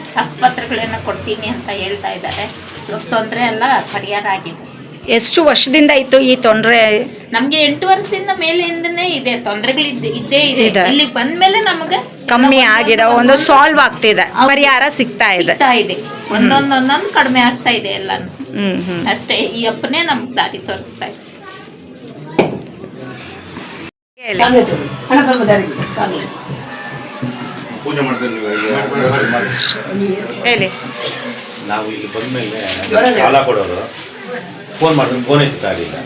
ಪತ್ರಗಳನ್ನ ಕೊಡ್ತೀನಿ ಅಂತ ಹೇಳ್ತಾ ಇದ್ದಾರೆ. ಇವಾಗ ತೊಂದರೆ ಎಲ್ಲ ಪರಿಹಾರ ಆಗಿದೆ. ಎಷ್ಟು ವರ್ಷದಿಂದ ಇತ್ತು ಈ ತೊಂದರೆ? ನಮ್ಗೆ 8 ವರ್ಷದಿಂದ ಮೇಲೆಯಿಂದನೇ ಇದೆ ತೊಂದರೆಗಳು ಇದ್ದೇ ಇದೆ. ಇಲ್ಲಿ ಬಂದ್ಮೇಲೆ ನಮಗೆ ಕಮ್ಮಿ ಆಗಿದೆ, ಒಂದು ಸಾಲ್ವ್ ಆಗ್ತಿದೆ, ಪರಿಹಾರ ಸಿಗ್ತಾ ಇದೆ. ಒಂದೊಂದೊಂದೊಂದು ಕಡಿಮೆ ಆಗ್ತಾ ಇದೆ ಎಲ್ಲಾನು. ಅಷ್ಟೇ, ಈ ಅಪ್ಪನೇ ನಮ್ಗೆ ದಾರಿ ತೋರಿಸ್ತಾ ಇದೆ. ಹಣ ಸ್ವಲ್ಪ ದಾರಿ ಪೂಜೆ ಮಾಡ್ತೀನಿ. ಹೇಳಿ. ನಾವು ಇಲ್ಲಿ ಬಂದಮೇಲೆ ಸಾಲ ಕೊಡೋರು ಫೋನ್ ಮಾಡಿದ್ರೆ ಫೋನ್ ಎತ್ತಾಗಲಿಲ್ಲ.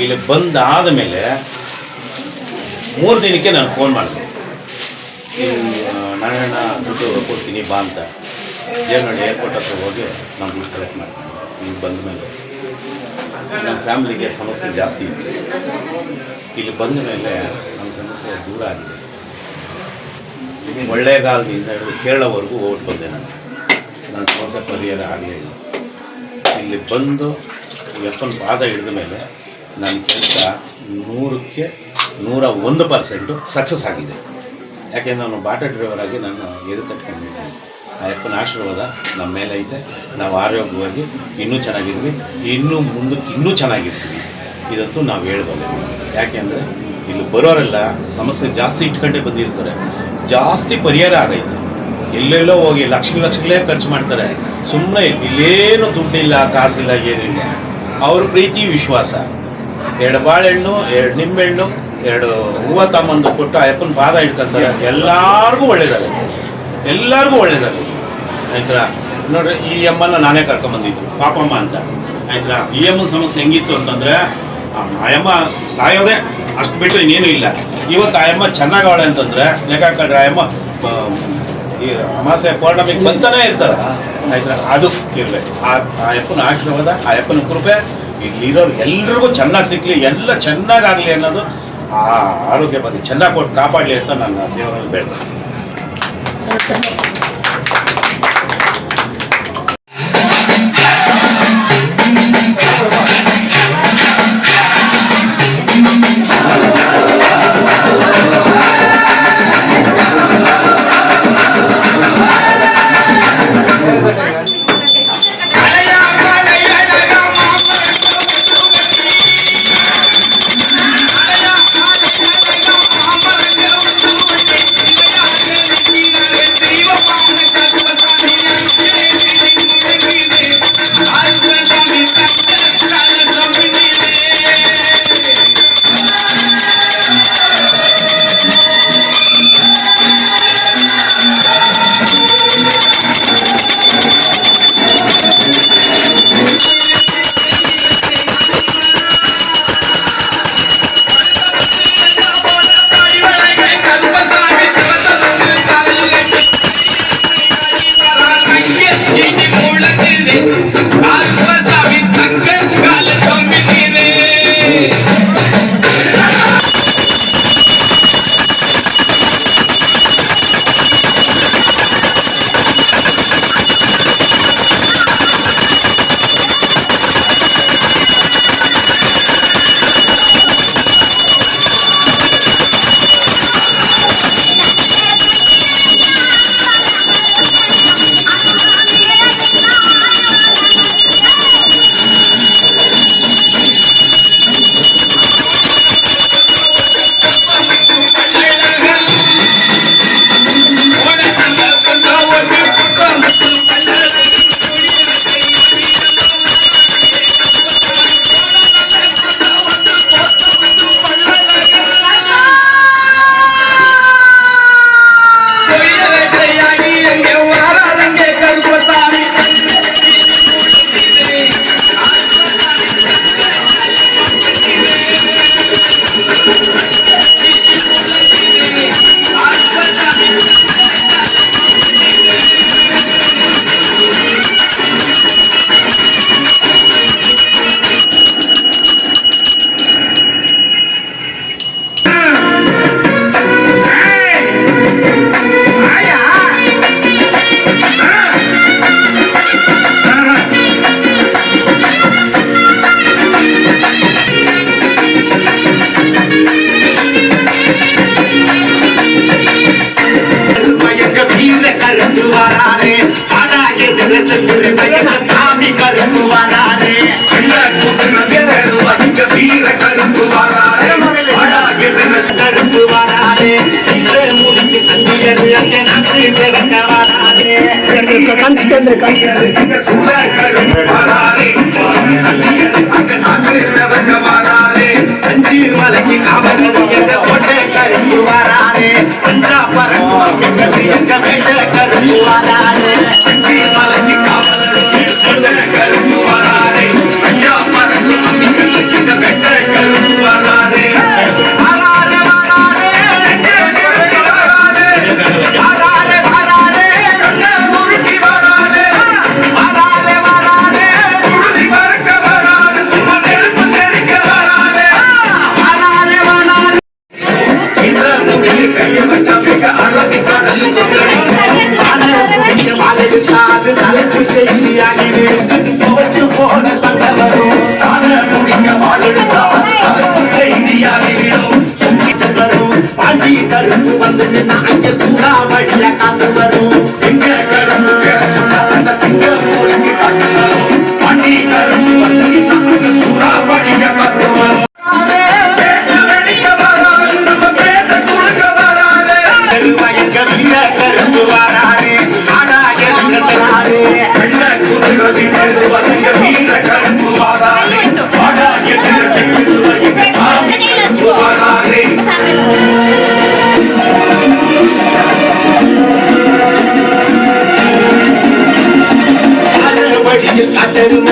ಇಲ್ಲಿ ಬಂದಾದ ಮೇಲೆ 3 ದಿನಕ್ಕೆ ನಾನು ಫೋನ್ ಮಾಡಿದೆ, ನಾರಾಯಣ ದುಡ್ಡು ಕೊಡ್ತೀನಿ ಬಾ ಅಂತ. ದೇವನಹಳ್ಳಿ ಏರ್ಪೋರ್ಟ್ ಹತ್ರ ಹೋಗಿ ನಾವು ದುಡ್ಡು ಕಲೆಕ್ಟ್ ಮಾಡ್ತೀನಿ. ಇಲ್ಲಿ ಬಂದ ಮೇಲೆ ನಮ್ಮ ಫ್ಯಾಮಿಲಿಗೆ ಸಮಸ್ಯೆ ಜಾಸ್ತಿ ಇತ್ತು. ಇಲ್ಲಿ ಬಂದ ಮೇಲೆ ನಮ್ಮ ಸಮಸ್ಯೆ ದೂರ ಆಗಿದೆ. ಒಳ್ಳೆಗಾಲದಿಂದ ಹಿಡಿದು ಕೇರಳವರೆಗೂ ಹೋಗ್ಬಿಟ್ಟು ಬಂದೆ ನಾನು. ನನ್ನ ಸಮಸ್ಯೆ ಪರಿಹಾರ ಆಗಲೇ ಇಲ್ಲ. ಇಲ್ಲಿ ಬಂದು ಯಪ್ಪನ ಪಾದ ಹಿಡಿದ ಮೇಲೆ ನನ್ನ ಕೆಲಸ 100ಕ್ಕೆ 101% ಸಕ್ಸಸ್ ಆಗಿದೆ. ಯಾಕೆಂದರೆ ನಾನು ಬಾಟಾ ಡ್ರೈವರ್ ಆಗಿ ನಾನು ಎದು ತಟ್ಕೊಂಡಿದ್ದೀನಿ. ಆ ಯಪ್ಪನ ಆಶೀರ್ವಾದ ನಮ್ಮ ಮೇಲೆ ಐತೆ. ನಾವು ಆರೋಗ್ಯವಾಗಿ ಇನ್ನೂ ಚೆನ್ನಾಗಿದ್ವಿ, ಇನ್ನೂ ಮುಂದಕ್ಕೆ ಇನ್ನೂ ಚೆನ್ನಾಗಿರ್ತೀವಿ. ಇದಂತೂ ನಾವು ಹೇಳ್ಬಲ್ಲೆ. ಯಾಕೆಂದರೆ ಇಲ್ಲಿ ಬರೋರೆಲ್ಲ ಸಮಸ್ಯೆ ಜಾಸ್ತಿ ಇಟ್ಕೊಂಡೇ ಬಂದಿರ್ತಾರೆ. ಜಾಸ್ತಿ ಪರಿಹಾರ ಆಗೈತೆ. ಎಲ್ಲೆಲ್ಲೋ ಹೋಗಿ ಲಕ್ಷಗಳೇ ಖರ್ಚು ಮಾಡ್ತಾರೆ. ಸುಮ್ಮನೆ ಇಲ್ಲೇನು ದುಡ್ಡಿಲ್ಲ, ಕಾಸಿಲ್ಲ, ಏನಿಲ್ಲ. ಅವ್ರ ಪ್ರೀತಿ ವಿಶ್ವಾಸ 2 ಬಾಳೆಹಣ್ಣು, 2 ನಿಂಬೆಹಣ್ಣು, 2 ಹೂವು ತಮ್ಮಂದು ಕೊಟ್ಟು ಅಯ್ಯಪ್ಪನ ಪಾದ ಇಟ್ಕೊತಾರೆ. ಎಲ್ಲರಿಗೂ ಒಳ್ಳೇದಾಗೈತೆ, ಎಲ್ಲರಿಗೂ ಒಳ್ಳೇದಾಗೈತೆ. ಆಯ್ತರ ನೋಡ್ರಿ, ಈ ಅಮ್ಮನ ನಾನೇ ಕರ್ಕೊಂಬಂದಿದ್ದು ಪಾಪಮ್ಮ ಅಂತ. ಆಯ್ತರ ಈ ಅಮ್ಮನ ಸಮಸ್ಯೆ ಹೆಂಗಿತ್ತು ಅಂತಂದರೆ, ಆಯಮ್ಮ ಸಾಯೋದೆ ಅಷ್ಟು ಬಿಟ್ಟರೆ ಇನ್ನೇನು ಇಲ್ಲ. ಇವತ್ತು ಆಯಮ್ಮ ಚೆನ್ನಾಗವಳೆ ಅಂತಂದರೆ ಲೆಕ್ಕ ಹಾಕೊಂಡ್ರೆ ಆಯಮ್ಮ ಈ ಅಮಾಸೆ ಪೌರ್ಣಮಿಗೆ ಬಂತಾನೇ ಇರ್ತಾರೆ. ಆಯ್ತಾ, ಅದು ಇರಬೇಕು. ಆ ಅಯ್ಯಪ್ಪನ ಆಶೀರ್ವಾದ, ಆ ಅಯ್ಯಪ್ಪನ ಕೃಪೆ ಇಲ್ಲಿರೋರು ಎಲ್ರಿಗೂ ಚೆನ್ನಾಗಿ ಸಿಕ್ಕಲಿ, ಎಲ್ಲ ಚೆನ್ನಾಗಾಗಲಿ ಅನ್ನೋದು, ಆ ಆರೋಗ್ಯ ಬಗ್ಗೆ ಚೆನ್ನಾಗಿ ಕೊಟ್ಟು ಕಾಪಾಡಲಿ ಅಂತ ನನ್ನ ದೇವರಲ್ಲಿ ಬೇಡ್ತೀನಿ. மலைக்கு காவல் கோட்டை கருப்பு வராதே பரப்பு எடுத்தாது தலைப்பு செய்தியாகிடு துவச்சு போன சங்கவரும் சாத முடிக்க வாழெடுத்தால் தலைப்பு செய்தியாகிவிடும் வரும் பாண்டி கரும்பு வந்து அங்க சூறாவளிய காத்து வரும் எங்க கரும்பு அந்த சிங்கம் போலி காத்து வரும் பாண்டி கரும்பு வந்து அங்க சூறாவளிய காத்து வரும் கரும்பு வாராரு ஆனா எதிர்க்கிறாரு வெள்ள குதிரதி வீர கரும்பு வாராரு ஆனா எதிர்க்கிறாரு சாமி கரும்பு வாராரு வழியில் அட்டரும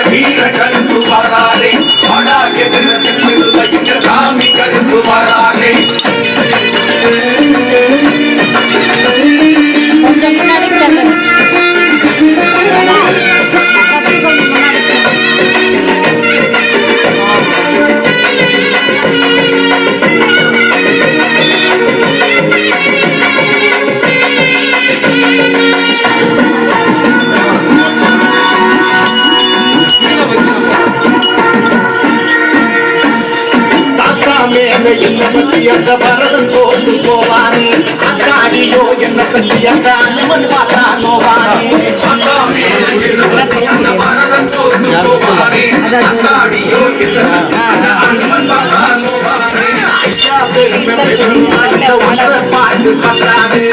வீர கரும்பு வாராரே ஆனா எதிர்க்கிறாரு சாமி கரும்பு வாராரே கொஞ்சம் முன்னாடி தள்ளு. என்ன பரதம் போட்டு போவானே அக்காடியோ என்ன பற்றி அந்த அனுமன் பார்த்தா நோவானே பரதம் போட்டு போவானே அக்காடியோ பாட்டு பண்றாரு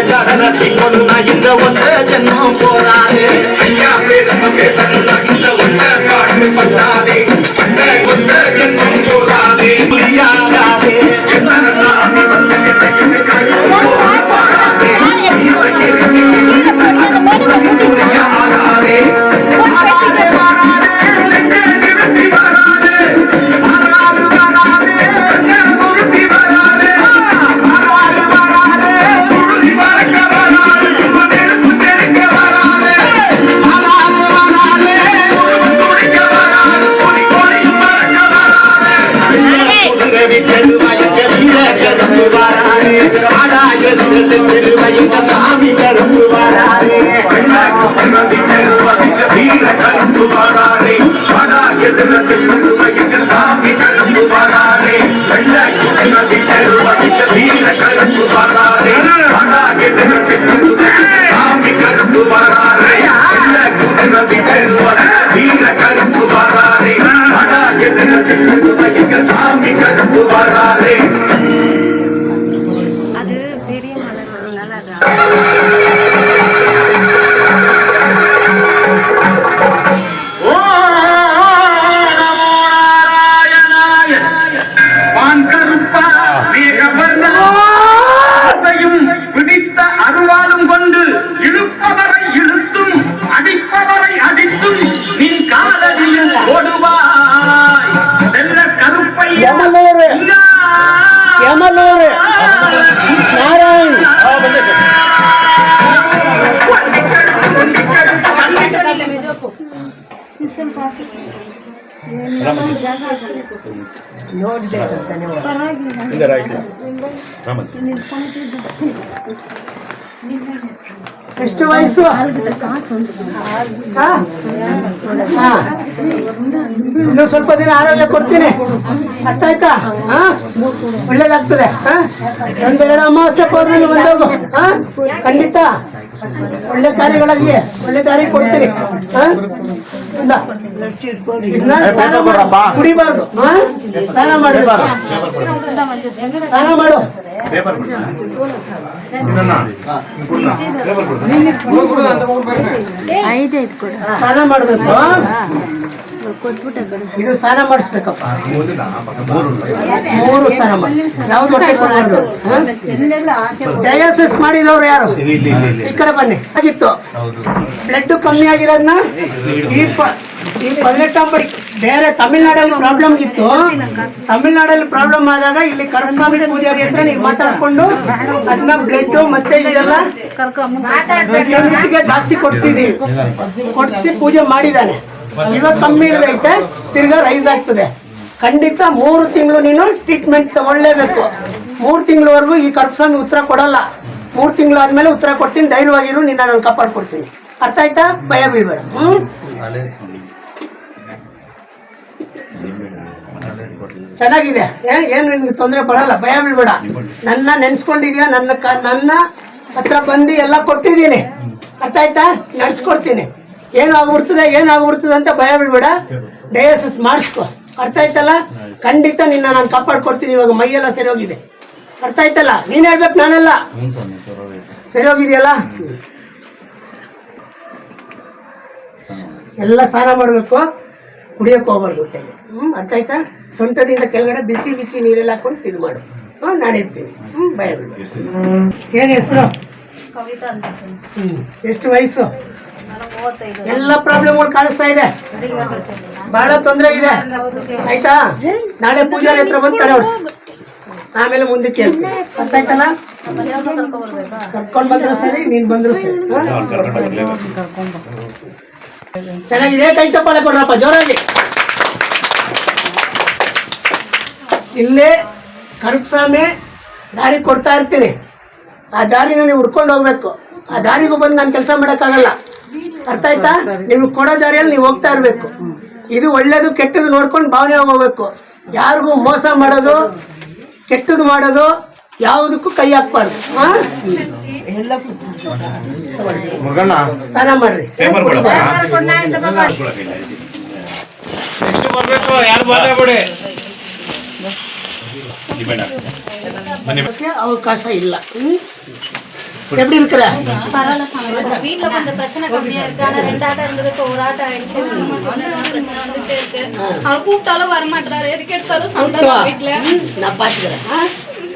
கடனத்தை கொண்டு இந்த ஒன்றை ஜென்மம் போறாரு ஐயா பேரம பேசணும் இந்த ஒன்றை பாட்டு பண்றாதே அந்த ஒன்றை ஜென்மம் போறாதே புரியாதாதே சாமி கரும்பு வாராரே வீர கரும்பு வாராரே ஆனா எதிர்க்கிறாரு சாமி கரும்பு வாராரே வீர கரும்பு வாராரே ஆனா எதிர்க்கிறாரு சாமி கரும்பு வாராரே வீர கரும்பு வாராரே ஆனா எதிர்க்கிறாரு சாமி கரும்பு வாராரே அது பெரிய மலர் நல்லா பிடித்த அருவாலும் கொண்டு இழுப்பவரை இழுத்தும் அடிப்பவரை அடித்தும் நின் காதலில் ஓடுவாய் செல்ல கருப்பையா நாராயண் ಎಷ್ಟು ವಯಸ್ಸು? ಇನ್ನು ಸ್ವಲ್ಪ ದಿನ ಆರೋಗ್ಯ ಕೊಡ್ತೀನಿ, ಅರ್ಥ ಆಯ್ತಾ? ಒಳ್ಳೇದಾಗ್ತದೆ. ಒಂದೆರಡು ಅಮಾವಾಸ್ಯೆ ಪೌರ್ಣಮಿ ಬಂದೋಗು, ಖಂಡಿತ ಒಳ್ಳೆ ಕಾರ್ಯಗಳಿಗೆ ಒಳ್ಳೆ ದಾರಿ ಕೊಡ್ತೀನಿ. ಇಲ್ಲ ಇದನ್ನ ಕುಡಿಬಾರ್ದು. ಸ್ನಾನ ಮಾಡಬಾರ್ದು. ಸ್ನಾನ ಮಾಡು. ಸ್ನಾನ ಮಾಡಬೇಕು. ಇದು ಸ್ನಾನ ಮಾಡಿಸ್ಬೇಕಪ್ಪ. 3 ಸ್ನಾನ ಮಾಡಿಸ್. ಯಾವ್ದು ಹೊಟ್ಟೆ ಕೊಡಬಾರ್ದು. ಡಯಾಲಿಸಿಸ್ ಮಾಡಿದವ್ರು ಯಾರು ಈ ಕಡೆ ಬನ್ನಿ. ಆಗಿತ್ತು ಬ್ಲಡ್ ಕಮ್ಮಿ ಆಗಿರೋದನ್ನ ಈ 18ಾം ಪಡಿ ಬೇರೆ ತಮಿಳ್ನಾಡಲ್ಲಿ ಪ್ರಾಬ್ಲಮ್ ಇತ್ತು. ತಮಿಳ್ನಾಡಲ್ಲಿ ಪ್ರಾಬ್ಲಮ್ ಆದಾಗ ಇಲ್ಲಿ ಕರಪಸ್ವಾಮಿ ಪೂಜಾರಿ ಹತ್ರ ನೀವು ಮಾತಾಡ್ಕೊಂಡು ಅದನ್ನ ಬ್ಲಡ್ ಮತ್ತೆ ಇದೆಲ್ಲ ಯೂನಿಟ್ಗೆ ಜಾಸ್ತಿ ಕೊಡ್ಸಿ ಪೂಜೆ ಮಾಡಿದ್ದಾನೆ. ಇವಾಗ ಕಮ್ಮಿ ಇಲ್ಲದೈತೆ, ತಿರ್ಗಾ ರೈಸ್ ಆಗ್ತದೆ. ಖಂಡಿತ 3 ತಿಂಗಳು ನೀನು ಟ್ರೀಟ್ಮೆಂಟ್ ತಗೊಳ್ಳೇಬೇಕು. 3 ತಿಂಗಳವರೆಗೂ ಈ ಕರಪಸ್ವಾಮಿ ಉತ್ತರ ಕೊಡಲ್ಲ. 3 ತಿಂಗಳು ಆದ್ಮೇಲೆ ಉತ್ತರ ಕೊಡ್ತೀನಿ. ಧೈರ್ಯವಾಗಿರು, ನಿನ್ನ ನಾನು ಕಾಪಾಡ್ಕೊಡ್ತೀನಿ. ಅರ್ಥ ಆಯ್ತಾ? ಭಯ ಬೀಳ್ಬೇಡ. ಚೆನ್ನಾಗಿದೆ, ಏನು ನಿನ್ಗೆ ತೊಂದರೆ ಬರಲ್ಲ. ಭಯ ಬೀಳ್ಬೇಡ. ನನ್ನ ನೆನ್ಸ್ಕೊಂಡಿದ್ಯಾ, ನನ್ನ ಹತ್ರ ಬಂದು ಎಲ್ಲ ಕೊಟ್ಟಿದ್ದೀನಿ. ಅರ್ಥ ಆಯ್ತಾ? ನಡೆಸ್ಕೊಡ್ತೀನಿ. ಏನಾಗ್ಬಿಡ್ತದೆ ಅಂತ ಭಯ ಬೀಳ್ಬೇಡ. ಡಯಾಲಿಸಿಸ್ ಮಾಡಿಸ್ಕೊ. ಅರ್ಥ ಆಯ್ತಲ್ಲ? ಖಂಡಿತ ನಿನ್ನ ನಾನು ಕಾಪಾಡ್ಕೊಡ್ತೀನಿ. ಇವಾಗ ಮೈಯೆಲ್ಲ ಸರಿ ಹೋಗಿದೆ. ಅರ್ಥ ಆಯ್ತಲ್ಲ? ನೀನ್ ಹೇಳ್ಬೇಕು, ನಾನೆಲ್ಲ. ಸರಿ ಹೋಗಿದೆಯಲ್ಲ? ಎಲ್ಲ ಸ್ನಾನ ಮಾಡಬೇಕು, ಕುಡಿಯೋಕೆ ಹೋಗ್ಬಾರ್ದು ಹೊಟ್ಟೆಗೆ. ಅರ್ಥ ಆಯ್ತಾ? ಸೊಂಟದಿಂದ ಕೆಳಗಡೆ ಬಿಸಿ ಬಿಸಿ ನೀರೆಲ್ಲ ಹಾಕೊಂಡು ಇದು ಮಾಡು. ನಾನು ಇರ್ತೀನಿ. ಭಯ ಬೀಳ್ಬೇಡ. ಏನು ಹೆಸರು? ಎಷ್ಟು ವಯಸ್ಸು? ಎಲ್ಲ ಪ್ರಾಬ್ಲಮ್ಗಳು ಕಾಣಿಸ್ತಾ ಇದೆ. ಬಹಳ ತೊಂದರೆ ಇದೆ. ಆಯ್ತಾ? ನಾಳೆ ಪೂಜಾರಿ ಹತ್ರ ಬಂದು ತಡೆ ಹೊಡ್ಸು. ಆಮೇಲೆ ಮುಂದಕ್ಕೆ ಹೇಳ್ತೀನಿ. ಅರ್ಥ ಆಯ್ತಲ್ಲ? ಕರ್ಕೊಂಡು ಬಂದ್ರು ಸರಿ, ನೀನ್ ಬಂದ್ರು ಸರಿ. ಚೆನ್ನಾಗಿದೆ. ಕೈ ಚಪ್ಪಾಳೆ ಕೊಡ್ರಪ್ಪ ಜೋರಾಗಿ. ಇಲ್ಲೇ ಕರಪಸ್ವಾಮಿ ದಾರಿ ಕೊಡ್ತಾ ಇರ್ತೀನಿ. ಆ ದಾರಿನ ನೀವು ಹುಡ್ಕೊಂಡು ಹೋಗ್ಬೇಕು. ಆ ದಾರಿಗೂ ಬಂದು ನಾನು ಕೆಲಸ ಮಾಡೋಕ್ಕಾಗಲ್ಲ. ಅರ್ಥ ಆಯ್ತಾ? ನಿಮ್ಗೆ ಕೊಡೋ ದಾರಿಯಲ್ಲಿ ನೀವು ಹೋಗ್ತಾ ಇರಬೇಕು. ಇದು ಒಳ್ಳೇದು ಕೆಟ್ಟದ್ದು ನೋಡ್ಕೊಂಡು ಭಾವನೆ ಹೋಗ್ಬೇಕು. ಯಾರಿಗೂ ಮೋಸ ಮಾಡೋದು, ಕೆಟ್ಟದ್ದು ಮಾಡೋದು ಯಾವುದಕ್ಕೂ ಕೈ ಹಾಕ್ಬಾರ್ದು. ಸ್ನಾನ ಮಾಡ್ರಿ. ಅವಕಾಶ ಇಲ್ಲ. எப்படி இருக்கிற? பரவாயில்ல சாமி. வீட்ல கொஞ்சம் பிரச்சனை கம்மியா இருக்கு. ஆனா 2 ஆட்டம் இருந்ததுக்கு ஒரு ஆட்டம் ஆயிடுச்சு. பிரச்சனை வந்துட்டே இருக்கு. அவர் கூப்பிட்டாலும் வரமாட்டாரு. எதுக்கு எடுத்தாலும் சண்டை வீட்டுல. நான் பாத்துக்கிறேன்.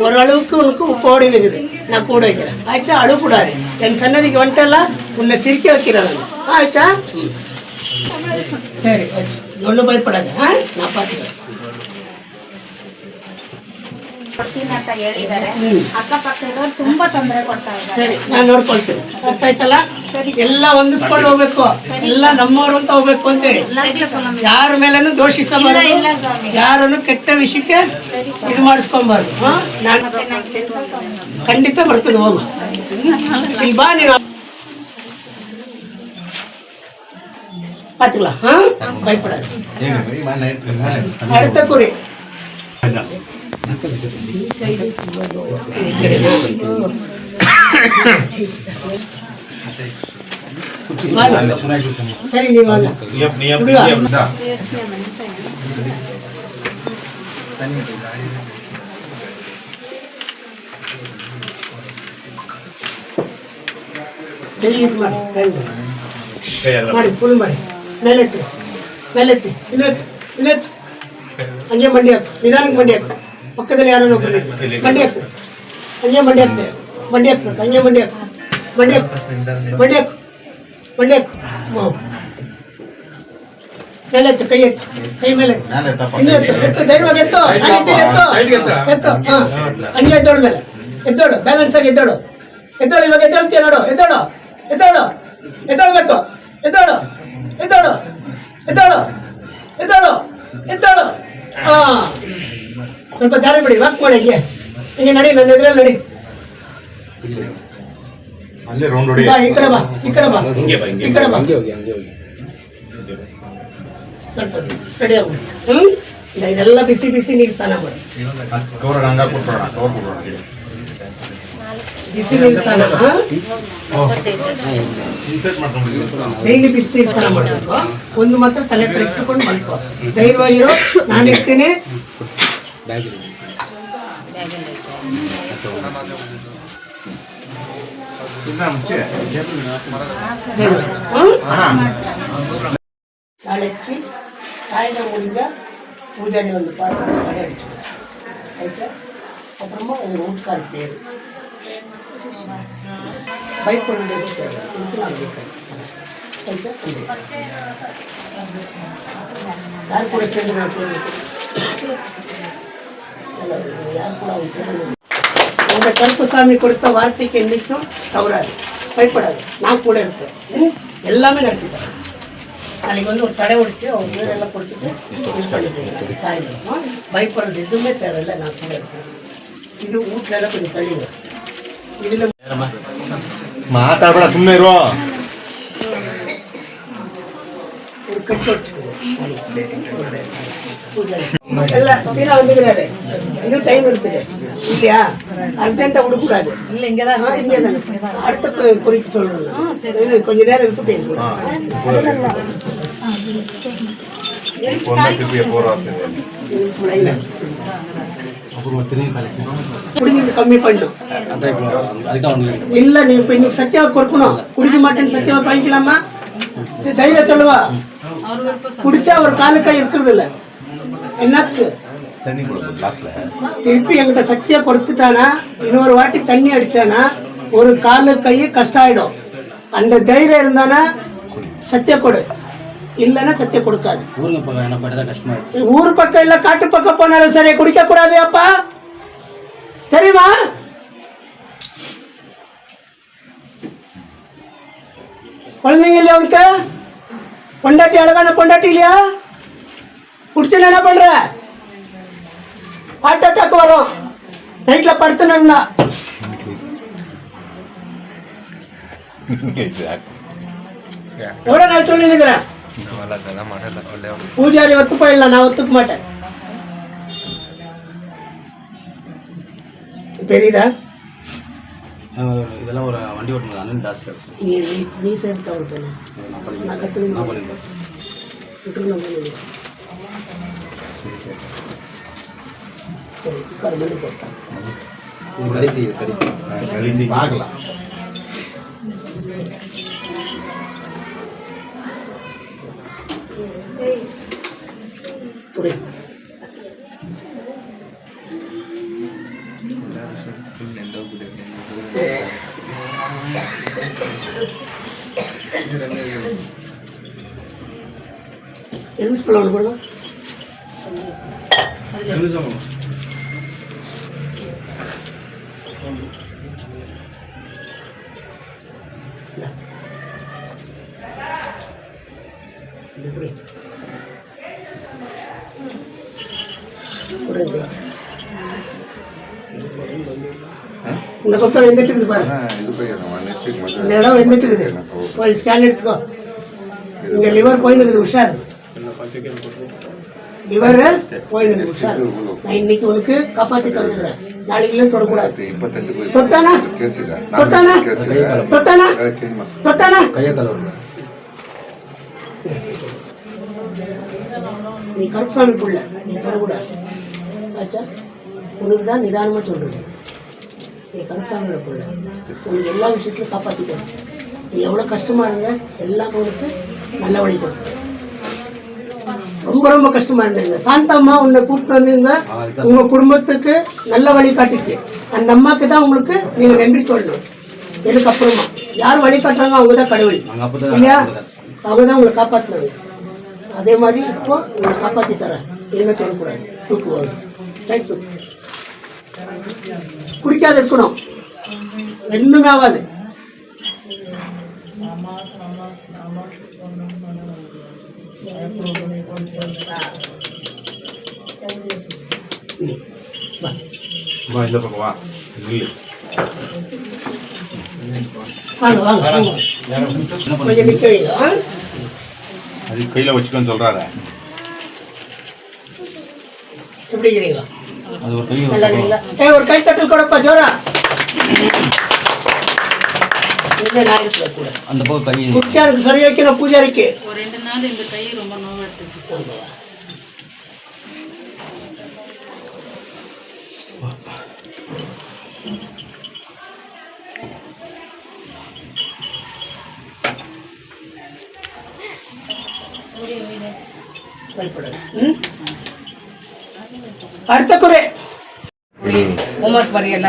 ஓரளவுக்கு உனக்கு உப்போடு இருக்குது. நான் கூட வைக்கிறேன். ஆயிடுச்சா? அழுக்கூடாது. என் சன்னதிக்கு வந்துட்டல உன்னை சிரிக்க வைக்கிறேன். ஆயிடுச்சா? சரி, ஒன்றும் பயப்படாது. நான் பாத்துக்கிறேன். ಅಂತ ಹೇಳಿದ್ದಾರೆ. ಅಕ್ಕಪಕ್ಕದವ್ರು ತುಂಬಾ ತೊಂದರೆ ಕೊಡ್ತಾ ಇದ್ದಾರೆ. ಸರಿ, ನಾನು ನೋಡ್ಕೊಳ್ತೀನಿ. ಅರ್ಥ ಆಯ್ತಲ್ಲ? ಎಲ್ಲ ಹೊಂದಿಸ್ಕೊಂಡು ಹೋಗ್ಬೇಕು. ಎಲ್ಲ ನಮ್ಮವರು ಅಂತ ಹೋಗ್ಬೇಕು ಅಂತೇಳಿ ಯಾರ ಮೇಲೂ ದೋಷಿಸಬಾರ್ದು. ಯಾರನ್ನು ಕೆಟ್ಟ ವಿಷಯಕ್ಕೆ ಇದು ಮಾಡಿಸ್ಕೊಬಾರ್ದು. ನಾನು ಖಂಡಿತ ಬರ್ತದೆ. ಹೋಗು, ಇಲ್ಲಿ ಬಾ ನೀನು. ಪಾತಿಲ್ಲ? ಭಯಪಡೋದು. அடுத்த குறி ಸರಿ, ನೀವು ಮಾಡಿ ಫುಲ್ ಮಾಡಿ. ಮೇಲೆತ್ತಿ ಇನ್ನೆತ್ತು. ಹಂಗೆ ಮಂಡಿ ಹಾಕು. ನಿಧಾನಕ್ಕೆ ಮಂಡಿ ಹಾಕು. ಪಕ್ಕದಲ್ಲಿ ಯಾರೋ ಒಬ್ಬರು ಮಂಡಿ ಹಾಕು. ಹಂಗೆ ಮಂಡಿ ಹಾಕ್ಬೇಕು. ಹಂಗೆ ಮಂಡಿ ಹಾಕು. ಮೇಲೆತ್ತು. ಕೈ ಎತ್ತು. ಕೈ ಮೇಲೆ ಎತ್ತು. ಧೈರ್ಯವಾಗಿ ಎತ್ತು. ಎತ್ತು. ಹಂಗೆ ಎದ್ದೋಳು. ಮೇಲೆ ಎದ್ದೋಳು. ಬ್ಯಾಲೆನ್ಸ್ ಆಗಿ ಎದ್ದೋಳು. ಇವಾಗ ಎದ್ದೇಳ್ತೀಯ ನೋಡು. ಎದ್ದೋಳ್ಬೇಕು. ಎದ್ದೋಳು. ಸ್ವಲ್ಪ ದಾರಿ ಬಿಡಿ. ವಾಕ್ ಮಾಡಿ. ಹಿಂಗೆ ನಡಿ. ನನ್ನ ಎದುರಲ್ಲಿ ನಡಿ. ಈ ಕಡೆ ಬಾ. ಸ್ವಲ್ಪ ರೆಡಿ ಆಗ್ಬಿಡಿ. ಇದೆಲ್ಲ ಬಿಸಿ ಬಿಸಿ ನೀರು ಸ್ನಾನ ಮಾಡಿ. ಬಿಸಿನೀರು ಸ್ನಾನ ಡೈಲಿ ಬಿಸಿನೀರು ಸ್ನಾನ ಮಾಡಬೇಕು. ಒಂದು ಮಾತ್ರ ತಲೆ ಹತ್ರ ಇಟ್ಟುಕೊಂಡು ಮಲ್ಕೋ. ಧೈರ್ಯವಾಗಿರೋ, ನಾನು ಇರ್ತೀನಿ. நாளைக்கு சாயந்தரம் முடிஞ்சா பூஜாரி வந்து பார்த்து கடை அடிச்சுக்கணும். ஆயிடுச்சா? அப்புறமா உங்கள் வீட்டுக்கார பேர் பைக் பண்ணுறது தேவை இதுக்கு நான் கேட்குறேன். ஆயிடுச்சா? யார் கூட சேர்ந்து நான் பேர் யார் கூட அவங்க சேர்ந்து அந்த கருப்பசாமி கொடுத்த வார்த்தைக்கு என்றைக்கும் தவறாது, பயப்படாது. நான் கூட இருப்பேன், எல்லாமே நடத்திட்டேன். நாளைக்கு வந்து ஒரு தடை உடிச்சு அவங்க வீடெல்லாம் கொடுத்துட்டு இது பண்ணிட்டு சாயந்தரம் பயப்படுறது எதுவுமே தேவையில்லை, நான் கூட இருப்பேன். இது வீட்டுல எல்லாம் கொஞ்சம் தள்ளிங்க. இதுல ಮಾತಾಡಬೇಡ ಸುಮ್ಮನೆ ಇರೋ. ஒரு கட்டு வச்சுக்கோங்க. எல்லாம் சீனா வந்துக்கிறாரு, இன்னும் டைம் இருக்குது இல்லையா? அர்ஜென்ட்டா விடக்கூடாது. இல்லை இங்கே தான் அடுத்த குறிக்கு சொல்லணும். கொஞ்ச நேரம் இருக்கட்டும் என் கூட. குடிக்கிறது கம்மி பண்ணும். இல்ல நீ இப்ப இன்னைக்கு சத்தியாவை கொடுக்கணும். குடிக்க மாட்டேன்னு சத்தியாவை வாங்கிக்கலாமா? தைரியம் சொல்லுவா. குடிச்சா ஒரு காலு கை இருக்கிறது இல்ல, என்னத்துக்கு? திருப்பி என்கிட்ட சக்தியா கொடுத்துட்டானா, இன்னொரு வாட்டி தண்ணி அடிச்சானா ஒரு காலு கை கஷ்டம் ஆயிடும். அந்த தைரியம் இருந்தானா சத்திய கொடு, இல்லன்னா சத்திய கொடுக்காது. ஊர் பக்கம் இல்ல காட்டு பக்கம் போனாலும் சரி குடிக்க கூடாது அப்பா, தெரியுமா? குழந்தைங்க இல்லையா உனக்கு? பொண்டாட்டி அழகான பொண்டாட்டி இல்லையா? குடிச்சு என்ன பண்ற? ஹார்ட் அட்டாக் வரும். நைட்ல படுத்துனா எவ்வளவு நாள் சொல்லி இருக்கிறேன். பூஜாரி ஒத்துப்பா இல்ல, நான் ஒத்துக்க மாட்டேன். பெரியதா இதெல்லாம் ஒரு வண்டி ஓட்டுறது அண்ணன் ஜாஸ்தி நீ சேர்த்து தவறு பண்ண நான் கற்றுக்கணும். கடைசி பார்க்கலாம். எலுமிச்சம்பழம் இந்த பக்கம் வெந்துட்டு இருக்குது பாரு, இந்த இடம் வெந்துட்டு இருக்குது. போய் ஸ்கேன் எடுத்துக்கோ. இங்க லிவர் போயின்னு உஷார், லிவர் போயின்னு உஷார். நான் இன்னைக்கு உனக்கு காப்பாத்தி தந்துக்கிறேன், நாளைக்கு தொடக்கூடாது. தொட்டானா தொட்டானா தொட்டானா தொட்டானா நீ கருப்பசாமி புள்ள, நீ தொடக்கூடாது. ஆச்சா? உனக்கு தான் நிதானமா சொல்றது. நீ கருப்பசாமியோட புள்ள, உனக்கு எல்லா விஷயத்திலும் காப்பாத்திக்கணும். நீ எவ்வளவு கஷ்டமா இருந்த எல்லாமே உனக்கு நல்ல வழி கொடுத்து. ரொம்ப ரொம்ப கஷ்டமா இருந்தீங்க, சாந்தம்மா உன்னை கூப்பிட்டு வந்தீங்க, உங்க குடும்பத்துக்கு நல்ல வழி காட்டுச்சு. அந்த அம்மாக்கு தான் உங்களுக்கு நீங்க நன்றி சொல்லணும். எனக்கு அப்புறமா யார் வழி காட்டுறாங்க அவங்க தான் கடவுள் இல்லையா? அவங்க தான் உங்களை காப்பாத்தினாங்க. அதே மாதிரி இப்போ உங்களை காப்பாத்தி தரேன். என்ன சொல்லக்கூடாது, தூக்குவாங்க. குடிக்காத இருக்கணும், ரெண்டுமே ஆகாது. கொஞ்சம் நிக்க வைங்க. அது கையில வச்சுக்கோன்னு சொல்றாரு. எப்படி இருக்கிறீங்களா? நல்லா இருக்கிறீங்களா? ஒரு கை தட்டல் கொடுப்பா ஜோரா. குச்சாருக்கு சரி வைக்கிற பூஜாரிக்கு ஒரு 2 நாள் இந்த கை ரொம்ப நோவா எடுத்துச்சு. அடுத்த குறை ಹೋಮ್ವರ್ಕ್ ಬರೆಯಲ್ಲ,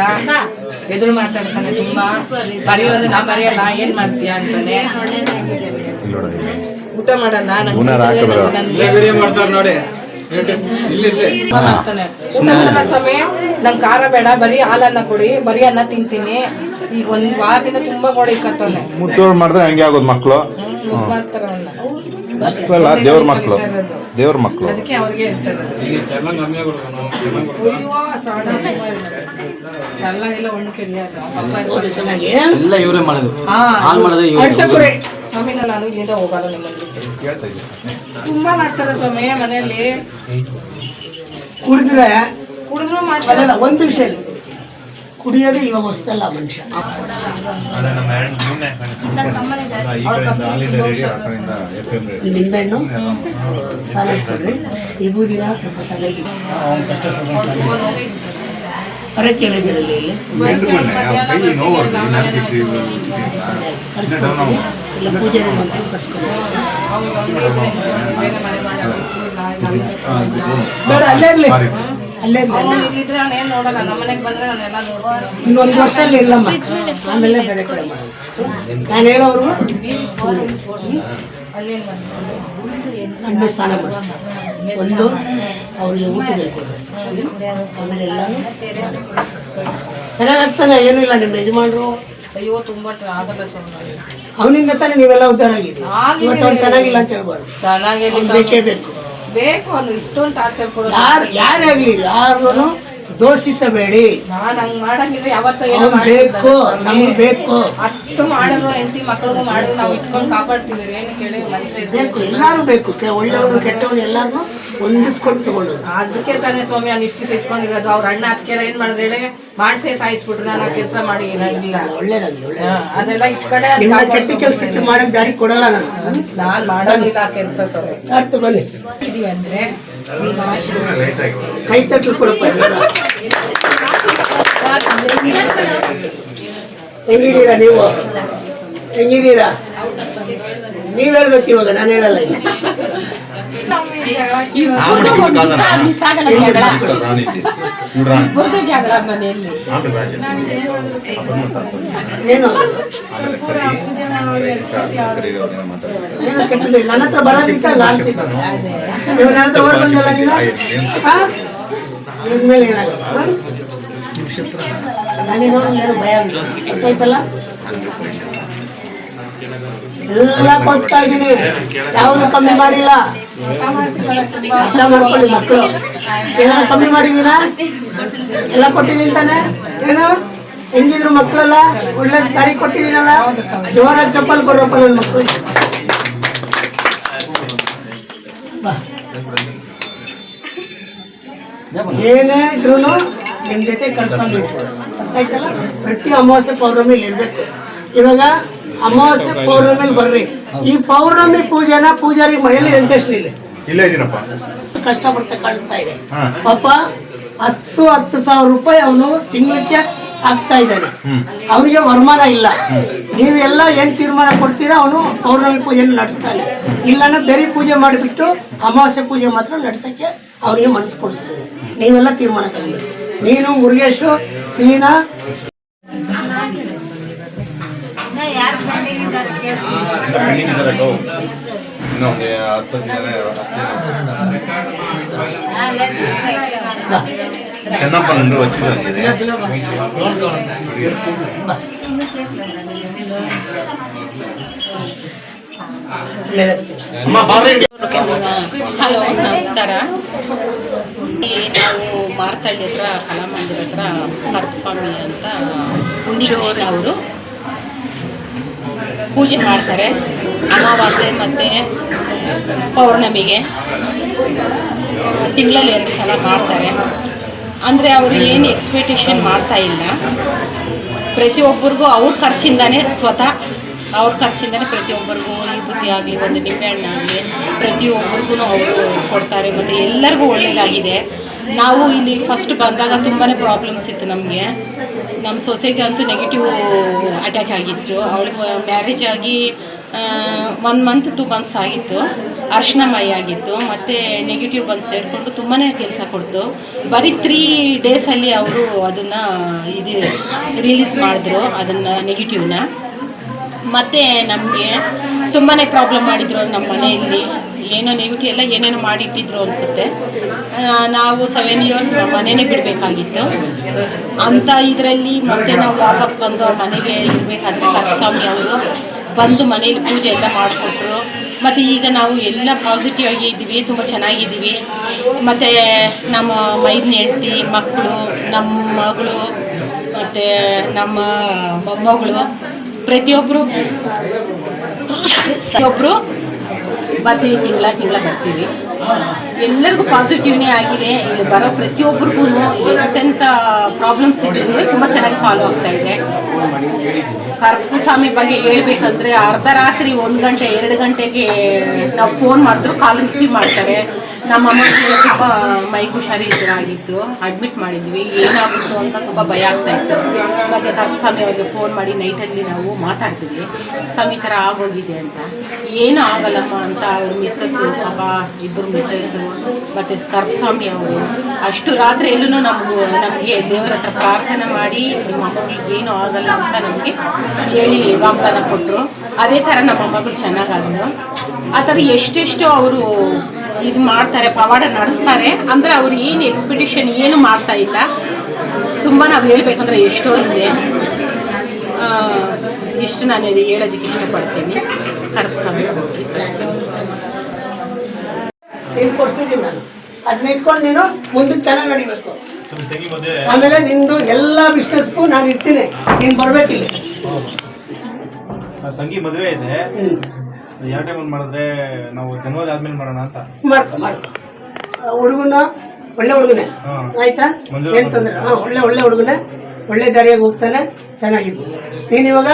ಎದುರು ಮಾತಾಡ್ತಾನೆ ತುಂಬಾ. ಬರೆಯೋದು ನಾ ಬರೆಯಲ್ಲ, ಏನ್ ಮಾಡ್ತೀಯ ಅಂತಾನೆ. ಊಟ ಮಾಡಲ್ಲ, ಊಟ ಮಾಡಲ್ಲ ಸಮಯ. ನಂಗೆ ಖಾರ ಬೇಡ, ಬರೀ ಹಾಲನ್ನ ಕೊಡಿ, ಬರೀ ಅನ್ನ ತಿಂತೀನಿ. ಈಗ ಒಂದ್ ವಾರದಿಂದ ತುಂಬಾ ಗೋಡೆ ಇಕ್ಕತ್ತಾನೆ. ಮುದ್ದೋರು ಮಾಡಿದ್ರೆ ಹಂಗೆ ಆಗೋದು ಮಕ್ಕಳು. ಮಾಡ್ತಾರ ದೇವ್ರ ಮಕ್ಕಳು, ದೇವ್ರ ಮಕ್ಕಳು. ಅದಕ್ಕೆ ಅವ್ರಿಗೆ ಹೇಳ್ತಾರೆ ಚೆನ್ನಾಗಿಲ್ಲ ಎಲ್ಲ ಇವರೇ ಮಾಡೋದು. ಸ್ವಾಮಿ ನಾನು ಇಲ್ಲಿಂದ ಹೋಗಲ್ಲ. ನಿಮ್ಮಲ್ಲಿ ತುಂಬಾ ಮಾಡ್ತಾರೆ ಸ್ವಾಮಿ ಮನೆಯಲ್ಲಿ. ಕುಡಿದ್ರು ಮಾಡ್ತಾರೆ. ಒಂದು ವಿಷಯ, ಕುಡಿಯೋದು ಇವಾಗ ಹೊಸ್ತಲ್ಲ ಮನುಷ್ಯ. ನಿಂಬೆಹಣ್ಣು ಸಾಲ ಇಟ್ಕೊಡ್ರಿ, ವಿಭೂದಿನ ಸ್ವಲ್ಪ ತಲೆಗೆ ಹೊರಗೆ ಕೇಳಿದಿರಲ್ಲಿ ಇಲ್ಲಿ ಕರ್ಸ್ಕೊಂಡು ಇಲ್ಲ ಪೂಜಾರಿ ಮಾಡ್ಕೊಂಡು ಕರ್ಸ್ಕೊಂಡು ಬೇಡ, ಅಲ್ಲೇ ಇರಲಿ, ಅಲ್ಲೇ ಇಲ್ಲಿದ್ರೆ ನಾನು ಏನ್ ನೋಡಲ್ಲ. ನಮ್ಮನೆಗೆ ಬಂದ್ರೆ ನಾನೆಲ್ಲ ನೋಡ್ತೀನಿ. ಇನ್ನೊಂದು ವರ್ಷದಲ್ಲಿ ಇಲ್ಲಮ್ಮ, ಆಮೇಲೆ ಬೇರೆ ಕಡೆ ಮಾಡೋದು. ನಾನು ಹೇಳೋರು ಹಣ್ಣು ಸ್ನಾನ ಮಾಡಿಸ್ತಾರೆ. ಒಂದು ಅವ್ರಿಗೆ ಊಟದಲ್ಲಿ ಕೊಡ್ತಾರೆ, ಆಮೇಲೆ ಎಲ್ಲರೂ ಚೆನ್ನಾಗಾಗ್ತಾನೆ. ಏನಿಲ್ಲ ನಿಮ್ಮ ಯಜಮಾನ್ರು. ಅಯ್ಯೋ ತುಂಬಾ ಆಗಲ್ಲ ಸ್ವಾಮಿ. ಅವನಿಂದ ತಾನೇ ನೀವೆಲ್ಲ ಉದ್ಧಾರ ಆಗಿದ್ದೀವಿ. ಇವತ್ತು ಅವ್ನು ಚೆನ್ನಾಗಿಲ್ಲ ಅಂತ ಹೇಳ್ಬಾರ್ದು. ಚೆನ್ನಾಗಿ ಬೇಕೇ ಬೇಕು. ಬೇಕು ಅಂದ್ರೆ ಇಷ್ಟೊಂದು ಟಾರ್ಚರ್ ಕೊಡೋದು. ಯಾರೇ ಆಗ್ಲಿ, ಯಾರು ದೋಷಿಸಬೇಡಿ. ನಾನು ಹಂಗ್ ಮಾಡಂಗಿದ್ರೆ ಯಾವತ್ತೋ ಬೇಕು, ನಮ್ಗೆ ಬೇಕು. ಅಷ್ಟು ಮಾಡಿದ್ರು ಹೆಂಡತಿ ಮಕ್ಕಳಿಗೂ ಮಾಡಿದ್ರು ನಾವು ಇಟ್ಕೊಂಡು ಕಾಪಾಡ್ತಿದ್ದೀರಿ. ಏನು ಕೇಳಿ ಮನುಷ್ಯ ಬೇಕು, ಎಲ್ಲಾರು ಬೇಕು. ಒಳ್ಳೆಯವನು ಕೆಟ್ಟವನು ಎಲ್ಲಾರು ಹೊಂದಿಸ್ಕೊಂಡು ತಗೊಂಡು. ಅದಕ್ಕೆ ತಾನೇ ಸ್ವಾಮಿ ನಾನು ಇಷ್ಟು ಇಟ್ಕೊಂಡಿರೋದು. ಅವ್ರ ಅಣ್ಣ ಅದಕ್ಕೆಲ್ಲ ಏನ್ ಮಾಡಿದ್ರೆ ಹೇಳಿ ಮಾಡ್ಸೇ ಸಾಯಿಸ್ಬಿಟ್ರು. ನಾನು ಆ ಕೆಲಸ ಮಾಡಿ ಇಲ್ಲ. ಒಳ್ಳೇದಾಗ್ಲಿ, ಒಳ್ಳೆ ಅದೆಲ್ಲ ಇಟ್ಕೊಂಡೆ ಕೆಟ್ಟ ಕೆಲಸಕ್ಕೆ ಮಾಡಕ್ ದಾರಿ ಕೊಡಲ್ಲ ನಾನು. ನಾನ್ ಮಾಡೋದಿಲ್ಲ ಆ ಕೆಲಸ ಸ್ವಾಮಿ. ಅರ್ಥ ಬನ್ನಿ ಇದೀವಿ ಅಂದ್ರೆ ಕೈ ತಟ್ಟಲು ಕೊಡಪ್ಪ. ಹೆಂಗಿದ್ದೀರಾ ನೀವು? ಹೆಂಗಿದ್ದೀರಾ ನೀವ್ ಹೇಳ್ಬೇಕು ಇವಾಗ, ನಾನು ಹೇಳಲ್ಲ. ಏನು ಕೆಟ್ಟದಿಲ್ಲ. ನನ್ನ ಹತ್ರ ಬರೋದಿಕ್ಕ ಆಡ್ಸಿದ್ದು ನೀವು ನನ್ನ ಹತ್ರ ಓಡ್ ಬಂದಲ್ಲ. ನೀನು ಇನ್ಮೇಲೆ ಏನಾಗುತ್ತೆ ನಾನೇನೋ ಯಾರು ಭಯ ಆಯ್ತಲ್ಲ. ಎಲ್ಲ ಕೊಡ್ತಾ ಇದ್ದೀನಿ, ಯಾವುದು ಕಮ್ಮಿ ಮಾಡಿಲ್ಲ. ಅರ್ಥ ಮಾಡ್ಕೊಳ್ಳಿ ಮಕ್ಕಳು. ಏನಾರ ಕಮ್ಮಿ ಮಾಡಿದೀರಾ? ಎಲ್ಲ ಕೊಟ್ಟಿದ್ದೀನಿ ತಾನೆ. ಏನು ಹೆಂಗಿದ್ರು ಮಕ್ಕಳೆಲ್ಲ ಒಳ್ಳೆ ದಾರಿ ಕೊಟ್ಟಿದ್ದೀನಲ್ಲ. ಜೋರಾಗಿ ಚಪ್ಪಲ್ ಕೊಡ್ರಪ್ಪ ನನ್ನ ಮಕ್ಕಳು. ಏನೇ ಇದ್ರು ನಿಮ್ ಜೊತೆ ಕರ್ಕೊಂಡು ಆಯ್ತಲ್ಲ. ಪ್ರತಿ ಅಮಾವಾಸ್ಯೆ ಪೌರ್ಣಮಿಲಿ ಇರ್ಬೇಕು. ಇವಾಗ ಅಮಾವಾಸ್ಯೆ ಪೌರ್ಣಮಿಲಿ ಬರ್ರಿ. ಈ ಪೌರ್ಣಮಿ ಪೂಜೆನ ಪೂಜಾರಿ ಮನೆಯಲ್ಲಿ ವೆಂಕಟೇಶ್ವರ ಇಲ್ಲೇ ಇದೀನಪ್ಪ. ಕಷ್ಟ ಬರ್ತಾ ಕಾಣಿಸ್ತಾ ಇದೆ ಪಾಪ. 10,000 ರೂಪಾಯಿ ಅವನು ತಿಂಗಳಿಗೆ ಆಗ್ತಾ ಇದ್ದಾನೆ. ಅವನಿಗೆ ವರಮಾನ ಇಲ್ಲ. ನೀವೆಲ್ಲ ಏನ್ ತೀರ್ಮಾನ ಕೊಡ್ತೀರಾ ಅವನು ಪೌರ್ಣಮಿ ಪೂಜೆನ ನಡೆಸ್ತಾನೆ. ಇಲ್ಲಾನ ಬೇರೆ ಪೂಜೆ ಮಾಡಿಬಿಟ್ಟು ಅಮಾವಾಸ್ಯೆ ಪೂಜೆ ಮಾತ್ರ ನಡ್ಸಕ್ಕೆ ಅವನಿಗೆ ಮನಸ್ಸು ಕೊಡಿಸ್ತಾರೆ. ನೀವೆಲ್ಲ ತೀರ್ಮಾನ ತಗೊಳ್ಬೇಕು. ನೀನು, ಮುರುಗೇಶು, ಸೀನಾ, ಚೆನ್ನಪ್ಪ ನಂದು వచ్చింది. ಹಲೋ, ನಮಸ್ಕಾರ. ನಾವು ಮಾರ್ತಳ್ಳಿ ಹತ್ರ ಕಲಾಮಂದಿರ ಹತ್ರ ಕರಪಸ್ವಾಮಿ ಅಂತ ಉಂಡಿಕೃಷ್ಣ ಅವರು ಪೂಜೆ ಮಾಡ್ತಾರೆ. ಅಮಾವಾಸ್ಯೆ ಮತ್ತು ಪೌರ್ಣಮಿಗೆ ತಿಂಗಳಲ್ಲಿ 2 ಸಲ ಮಾಡ್ತಾರೆ. ಅಂದರೆ ಅವರು ಏನು ಎಕ್ಸ್ಪೆಕ್ಟೇಷನ್ ಮಾಡ್ತಾ ಇಲ್ಲ. ಪ್ರತಿಯೊಬ್ಬರಿಗೂ ಅವ್ರ ಖರ್ಚಿಂದಾನೇ ಸ್ವತಃ ಅವ್ರ ಖರ್ಚಿಂದನೇ ಪ್ರತಿಯೊಬ್ಬರಿಗೂ ವಿಭೂತಿ ಆಗಲಿ ಒಂದು ನಿಂಬೆಹಣ್ಣು ಆಗಲಿ ಪ್ರತಿಯೊಬ್ಬರಿಗೂ ಅವರು ಕೊಡ್ತಾರೆ. ಮತ್ತು ಎಲ್ಲರಿಗೂ ಒಳ್ಳೆಯದಾಗಿದೆ. ನಾವು ಇಲ್ಲಿ ಫಸ್ಟ್ ಬಂದಾಗ ತುಂಬಾ ಪ್ರಾಬ್ಲಮ್ಸ್ ಇತ್ತು ನಮಗೆ. ನಮ್ಮ ಸೊಸೆಗೆ ಅಂತೂ ನೆಗೆಟಿವ್ ಅಟ್ಯಾಕ್ ಆಗಿತ್ತು. ಅವಳಿಗೆ ಮ್ಯಾರೇಜ್ ಆಗಿ 1 ಮಂತ್ 2 ಮಂತ್ಸ್ ಆಗಿತ್ತು. ಅರ್ಶಿನ ಮೈ ಆಗಿತ್ತು ಮತ್ತು ನೆಗೆಟಿವ್ ಬಂದು ಸೇರಿಕೊಂಡು ತುಂಬಾ ಕೆಲಸ ಕೊಡ್ತು. ಬರೀ 3 ಡೇಸಲ್ಲಿ ಅವರು ಅದನ್ನು ರಿಲೀಸ್ ಮಾಡಿದ್ರು ಅದನ್ನು ನೆಗೆಟಿವ್ನ. ಮತ್ತು ನಮಗೆ ತುಂಬಾ ಪ್ರಾಬ್ಲಮ್ ಮಾಡಿದ್ರು ನಮ್ಮ ಮನೆಯಲ್ಲಿ. ಏನೋ ನೆಗೆಟಿವ್ ಎಲ್ಲ ಏನೇನೋ ಮಾಡಿಟ್ಟಿದ್ರು ಅನಿಸುತ್ತೆ. ನಾವು 7 ಇಯರ್ಸ್ ಮನೆಯೇ ಬಿಡಬೇಕಾಗಿತ್ತು. ಅಂಥ ಇದರಲ್ಲಿ ಮತ್ತೆ ನಾವು ವಾಪಸ್ ಬಂದು ಮನೆಗೆ ಇರಬೇಕಾದ್ರೆ ಕರ್ಪಸ್ವಾಮಿ ಅವರು ಬಂದು ಮನೇಲಿ ಪೂಜೆ ಎಲ್ಲ ಮಾಡಿಕೊಟ್ರು. ಮತ್ತು ಈಗ ನಾವು ಎಲ್ಲ ಪಾಸಿಟಿವ್ ಆಗಿ ಇದ್ದೀವಿ, ತುಂಬ ಚೆನ್ನಾಗಿದ್ದೀವಿ. ಮತ್ತು ನಮ್ಮ ಮೈದನ ಹೆಂಡತಿ ಮಕ್ಕಳು, ನಮ್ಮ ಮಗಳು ಮತ್ತು ನಮ್ಮ ಮೊಮ್ಮಗಳು ಪ್ರತಿಯೊಬ್ಬರು ಬರ್ತೀವಿ. ತಿಂಗಳ ಬರ್ತೀವಿ. ಎಲ್ಲರಿಗೂ ಪಾಸಿಟಿವ್ನೇ ಆಗಿದೆ. ಇಲ್ಲಿ ಬರೋ ಪ್ರತಿಯೊಬ್ಬರಿಗೂ ಎಂತೆಂಥ ಪ್ರಾಬ್ಲಮ್ಸ್ ಇದ್ರೂ ತುಂಬ ಚೆನ್ನಾಗಿ ಸಾಲ್ವ್ ಆಗ್ತಾ ಇದೆ. ಕರ್ಪಸ್ವಾಮಿ ಬಗ್ಗೆ ಹೇಳ್ಬೇಕಂದ್ರೆ ಅರ್ಧ ರಾತ್ರಿ 1 ಗಂಟೆ 2 ಗಂಟೆಗೆ ನಾವು ಫೋನ್ ಮಾಡಿದ್ರು ಕಾಲ್ ರಿಸೀವ್ ಮಾಡ್ತಾರೆ. ನಮ್ಮ ಅಮ್ಮನಿಗೆ ತುಂಬ ಮೈಗೆ ಹುಷಾರಿದ್ದಾಗಿತ್ತು, ಅಡ್ಮಿಟ್ ಮಾಡಿದ್ವಿ. ಏನಾಗಿತ್ತು ಅಂತ ತುಂಬ ಭಯ ಆಗ್ತಾ ಇತ್ತು. ಮತ್ತು ಕರ್ಪಸ್ವಾಮಿ ಅವ್ರಿಗೆ ಫೋನ್ ಮಾಡಿ ನೈಟಲ್ಲಿ ನಾವು ಮಾತಾಡ್ತೀವಿ, ಸ್ವಾಮಿ ಥರ ಆಗೋಗಿದೆ ಅಂತ. ಏನೂ ಆಗಲ್ಲಮ್ಮ ಅಂತ ಅವ್ರ ಮಿಸ್ಸಸ್ಸು ಪಾಪ, 2 ಮಿಸ್ಸಸ್ಸು ಮತ್ತು ಕರ್ಪಸ್ವಾಮಿ ಅವರು ಅಷ್ಟು ರಾತ್ರಿ ಎಲ್ಲೂ ನಮಗೆ ದೇವರ ಹತ್ರ ಪ್ರಾರ್ಥನೆ ಮಾಡಿ ನಿಮ್ಮ ಮಗಳಿಗೆ ಏನೂ ಆಗಲ್ಲ ಅಂತ ನಮಗೆ ಹೇಳಿ ವಾಗ್ದಾನ ಕೊಟ್ಟರು. ಅದೇ ಥರ ನಮ್ಮ ಮಗಳು ಚೆನ್ನಾಗಾದ್ರು. ಆ ಥರ ಎಷ್ಟೆಷ್ಟು ಅವರು ಇದು ಮಾಡ್ತಾರೆ, ಪವಾಡ ನಡೆಸ್ತಾರೆ. ಅಂದರೆ ಅವ್ರು ಏನು ಎಕ್ಸ್ಪೆಕ್ಟೇಷನ್ ಏನು ಮಾಡ್ತಾ ಇಲ್ಲ. ತುಂಬ ನಾವು ಹೇಳ್ಬೇಕಂದ್ರೆ ಎಷ್ಟೋ ಇದೆ. ಇಷ್ಟು ನಾನು ಹೇಳೋದಕ್ಕೆ ಇಷ್ಟಪಡ್ತೀನಿ. ಕರ್ಪಸ್ವಾಮಿ ನೀನು ಕೊಡ್ಸಿದ್ದೀನಿ ನಾನು, ಅದನ್ನ ಇಟ್ಕೊಂಡು ನೀನು ಮುಂದಕ್ಕೆ ಚೆನ್ನಾಗಿ ನಡಿಬೇಕು. ಆಮೇಲೆ ನಿಂದು ಎಲ್ಲ ಬಿಸ್ನೆಸ್ಗೂ ನಾನು ಇರ್ತೀನಿ, ನೀನು ಬರ್ಬೇಕಿಲ್ಲ. ತಂಗಿ ಮದುವೆ ಇದೆ, ಯಾವ ಟೈಮಲ್ಲಿ ಮಾಡಿದ್ರೆ ನಾವು ಜನವರಿ ಆದ್ಮೇಲೆ ಮಾಡೋಣ ಅಂತ. ಮಾಡ್ಕೊ ಹುಡುಗನ ಒಳ್ಳೆ ಹುಡುಗನೇ, ಆಯ್ತಾ? ಏನು ತೊಂದರೆ? ಒಳ್ಳೆ ಹುಡುಗನೇ, ಒಳ್ಳೆ ದಾರಿಯಾಗಿ ಹೋಗ್ತಾನೆ, ಚೆನ್ನಾಗಿದ್ದು. ನೀನು ಇವಾಗ